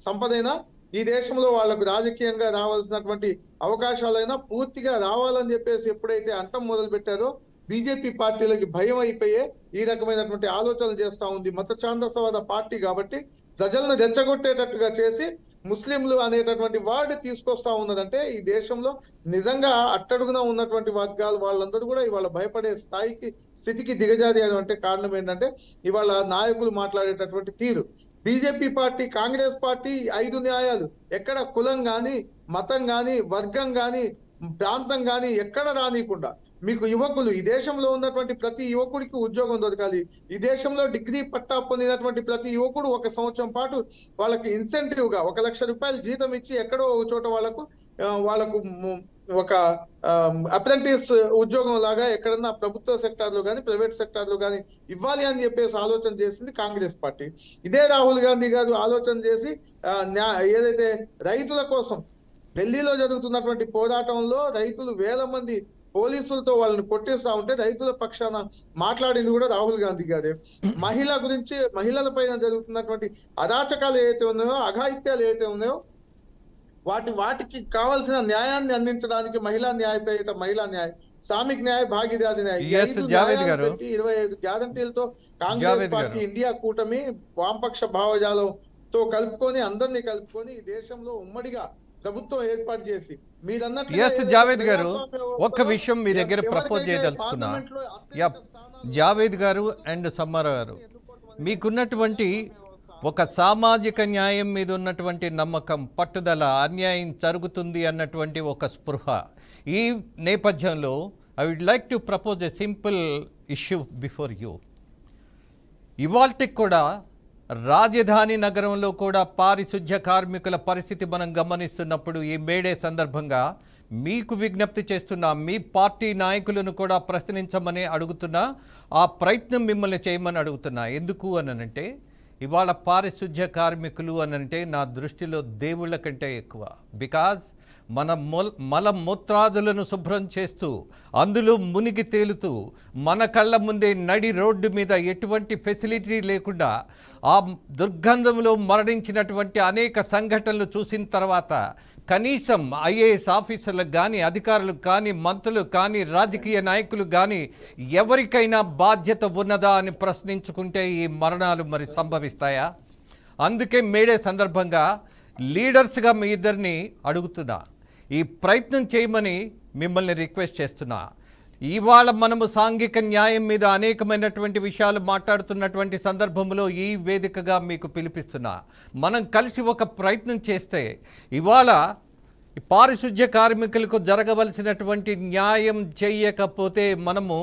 సంపదైనా ఈ దేశంలో వాళ్లకు రాజకీయంగా రావాల్సినటువంటి అవకాశాలైనా పూర్తిగా రావాలని చెప్పేసి ఎప్పుడైతే అంటం మొదలు పెట్టారో బీజేపీ పార్టీలకి భయం అయిపోయే ఈ రకమైనటువంటి ఆలోచనలు చేస్తా ఉంది. మత ఛాందసవాద పార్టీ కాబట్టి ప్రజలను రెచ్చగొట్టేటట్టుగా చేసి ముస్లింలు అనేటటువంటి వర్డ్ తీసుకొస్తా ఉన్నదంటే ఈ దేశంలో నిజంగా అట్టడుగున ఉన్నటువంటి వర్గాలు వాళ్ళందరూ కూడా ఇవాళ భయపడే స్థితికి దిగజారి అంటే కారణం ఏంటంటే ఇవాళ నాయకులు మాట్లాడేటటువంటి తీరు. బీజేపీ పార్టీ, కాంగ్రెస్ పార్టీ 5 న్యాయాలు ఎక్కడ కులం గాని, మతం గాని, వర్గం గాని, ప్రాంతం గాని ఎక్కడ రానికుండా మీకు యువకులు, ఈ దేశంలో ఉన్నటువంటి ప్రతి యువకుడికి ఉద్యోగం దొరకాలి. ఈ దేశంలో డిగ్రీ పట్టా పొందినటువంటి ప్రతి యువకుడు 1 సంవత్సరం పాటు వాళ్ళకి ఇన్సెంటివ్ గా 1 లక్ష రూపాయలు జీతం ఇచ్చి ఎక్కడో ఒక చోట వాళ్ళకు ఒక అప్రెంటిస్ ఉద్యోగం లాగా ఎక్కడన్నా ప్రభుత్వ సెక్టార్లో కానీ ప్రైవేట్ సెక్టార్లో కానీ ఇవ్వాలి అని చెప్పేసి ఆలోచన చేసింది కాంగ్రెస్ పార్టీ. ఇదే రాహుల్ గాంధీ గారు ఆలోచన చేసి ఏదైతే రైతుల కోసం ఢిల్లీలో జరుగుతున్నటువంటి పోరాటంలో రైతులు వేల మంది పోలీసులతో వాళ్ళని కొట్టేస్తా ఉంటే రైతుల పక్షాన మాట్లాడింది కూడా రాహుల్ గాంధీ గారే. మహిళల పైన జరుగుతున్నటువంటి అరాచకాలు ఏవైతే ఉన్నాయో, అఘాయిత్యాలు ఏవైతే ఉన్నాయో వాటికి కావాల్సిన న్యాయాన్ని అందించడానికి మహిళా న్యాయ, సామిక్ న్యాయ, భాగీదారి న్యాయ 25 గ్యారంటీలతో కాంగ్రెస్ పార్టీ ఇండియా కూటమి వామపక్ష భావజాలంతో అందరినీ కలుపుకొని ఈ దేశంలో ఉమ్మడిగా ప్రభుత్వం ఏర్పాటు చేసి జావేద్ గారు ఒక్క విషయం మీ దగ్గర ప్రపోజ్ చేయదలుచుకున్నా. జావేద్ గారు అండ్ సమ్మారావు గారు, మీకున్నటువంటి ఒక సామాజిక న్యాయం మీద ఉన్నటువంటి నమ్మకం, పట్టుదల, అన్యాయం జరుగుతుంది అన్నటువంటి ఒక స్పృహ, ఈ నేపథ్యంలో I would like to propose a simple issue before you. ఇవాల్టికి కూడా రాజధాని నగరంలో కూడా పారిశుధ్య కార్మికుల పరిస్థితి మనం గమనిస్తున్నప్పుడు ఈ మేడే సందర్భంగా మీకు విజ్ఞప్తి చేస్తున్నా, మీ పార్టీ నాయకులను కూడా ప్రశ్నించమని అడుగుతున్నా, ఆ ప్రయత్నం మిమ్మల్ని చేయమని అడుగుతున్నా. ఎందుకు అనంటే ఇవాళ పారిశుధ్య కార్మికులు అనంటే నా దృష్టిలో దేవుళ్ళ కంటే ఎక్కువ. బికాజ్ మన మలమూత్రాదులను శుభ్రం చేస్తూ అందులో మునిగి తేలుతూ మన కళ్ళ ముందే నడి రోడ్డు మీద ఎటువంటి ఫెసిలిటీ లేకుండా ఆ దుర్గంధంలో మరణించినటువంటి అనేక సంఘటనలు చూసిన తర్వాత కనీసం ఐఏఎస్ ఆఫీసర్లకు కానీ, అధికారులకు కానీ, మంత్రులు కానీ, రాజకీయ నాయకులు కానీ ఎవరికైనా బాధ్యత ఉన్నదా అని ప్రశ్నించుకుంటే ఈ మరణాలు మరి సంభవిస్తాయా? అందుకే మేడే సందర్భంగా లీడర్స్గా మీ ఇద్దరిని అడుగుతున్నా, ఈ ప్రయత్నం చేయమని మిమ్మల్ని రిక్వెస్ట్ చేస్తున్నా. ఇవాళ మనము సాంఘిక న్యాయం మీద అనేకమైనటువంటి విషయాలు మాట్లాడుతున్నటువంటి సందర్భంలో ఈ వేదికగా మీకు పిలిపిస్తున్నా, మనం కలిసి ఒక ప్రయత్నం చేస్తే ఇవాళ పారిశుధ్య కార్మికులకు జరగవలసినటువంటి న్యాయం చేయకపోతే మనము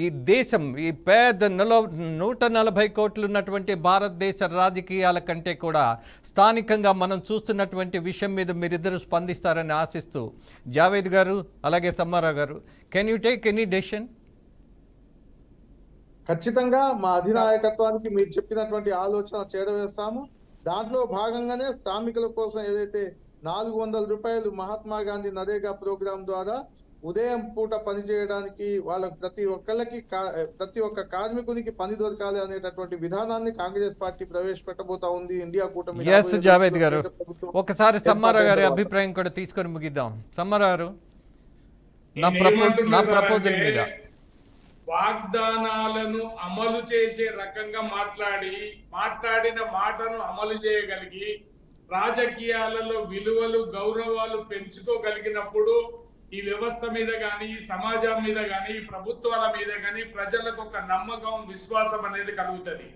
ఈ దేశం, ఈ పేద 140 కోట్లు ఉన్నటువంటి భారతదేశ రాజకీయాల కంటే కూడా స్థానికంగా మనం చూస్తున్నటువంటి విషయం మీద మీరిద్దరూ స్పందిస్తారని ఆశిస్తూ, జావేద్ గారు అలాగే సమ్మారావు గారు, can you take any decision? ఖచ్చితంగా మా అధినాయకత్వానికి మీరు చెప్పినటువంటి ఆలోచన చేరవేస్తాము. దాంట్లో భాగంగానే శ్రామికుల కోసం ఏదైతే 400 రూపాయలు మహాత్మా గాంధీ నరేగా ప్రోగ్రాం ద్వారా ఉదయం పూట పనిచేయడానికి వాళ్ళకి ప్రతి ఒక్క కార్మికునికి పని దొరకాలి అనేటటువంటి విధానాన్ని కాంగ్రెస్ పార్టీ ప్రవేశపెట్టబోతా ఉంది. ఇండియా కూటమి. జావేద్ గారు, ఒకసారి సమ్మారావు గారి అభిప్రాయం కూడా తీసుకొని ముగిద్దాం. సమ్మారావు గారు, నా ప్రపోజల్ మీద వాగ్దానాలను అమలు చేసే రకంగా మాట్లాడిన మాటను అమలు చేయగలిగి రాజకీయాలలో విలువలు, గౌరవాలు పెంచుకోగలిగినప్పుడు ఈ వ్యవస్థ మీద కానీ, ఈ సమాజం మీద కానీ, ఈ ప్రభుత్వాల మీద కానీ ప్రజలకు ఒక నమ్మకం, విశ్వాసం అనేది కలుగుతుంది.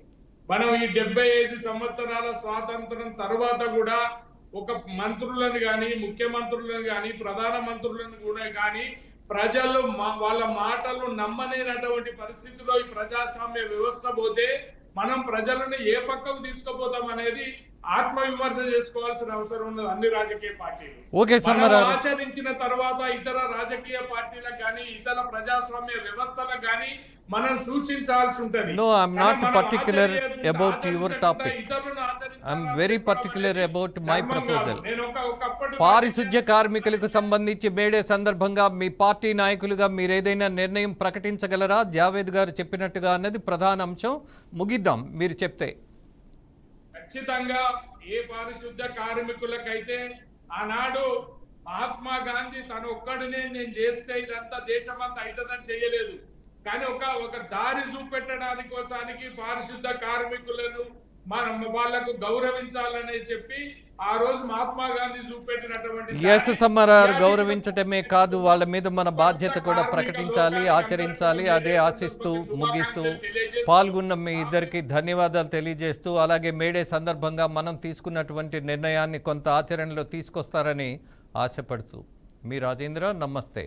మనం ఈ 75 సంవత్సరాల స్వాతంత్రం తర్వాత కూడా ఒక మంత్రులను కానీ, ముఖ్యమంత్రులను కానీ, ప్రధాన మంత్రులను కూడా కానీ ప్రజలు వాళ్ళ మాటలు నమ్మలేనటువంటి పరిస్థితిలో ఈ ప్రజాస్వామ్య వ్యవస్థ పోతే మనం ప్రజలను ఏ పక్కకు తీసుకుపోతాం అనేది ఆత్మవిమర్శ చేసుకోవాల్సిన అవసరం ఉన్నది అన్ని రాజకీయ పార్టీలు. ఓకే మనం ఆచరించిన తర్వాత ఇతర రాజకీయ పార్టీలకు కానీ ఇతర ప్రజాస్వామ్య వ్యవస్థలకు కానీ మనం సూచించాల్సి ఉంటుంది. No, I'm not particular about your topic. I'm very particular about my proposal. పారిశుధ్య కార్మికులకు సంబంధించి మేడే సందర్భంగా మీ పార్టీ నాయకులుగా మీరు ఏదైనా నిర్ణయం ప్రకటించగలరా? జావేద్ గారు చెప్పినట్టుగా అన్నది ప్రధాన అంశం. ముగిద్దాం మీరు చెప్తే. ఖచ్చితంగా ఏ పారిశుద్ధ కార్మికులకైతే ఆనాడు మహాత్మా గాంధీ తను ఒక్కడినే నేను చేస్తే ఇదంతా దేశమంతా అవుతుందని చేయలేదు, కానీ ఒక దారి చూపెట్టడానికి కోసానికి పారిశుద్ధ కార్మికులను వాళ్ళకు గౌరవించాలని చెప్పి ఆ రోజు మహాత్మా గాంధీ చూపెట్టినటువంటి సమరారు గౌరవించటమే కాదు, వాళ్ళ మీద మన బాధ్యత కూడా ప్రకటించాలి, ఆచరించాలి. అదే ఆశిస్తూ ముగిస్తూ పాల్గొన్న మీ ఇద్దరికి ధన్యవాదాలు తెలియజేస్తూ, అలాగే మేడే సందర్భంగా మనం తీసుకున్నటువంటి నిర్ణయాన్ని కొంత ఆచరణలో తీసుకొస్తారని ఆశపడుతూ మీ రాజేంద్ర. నమస్తే.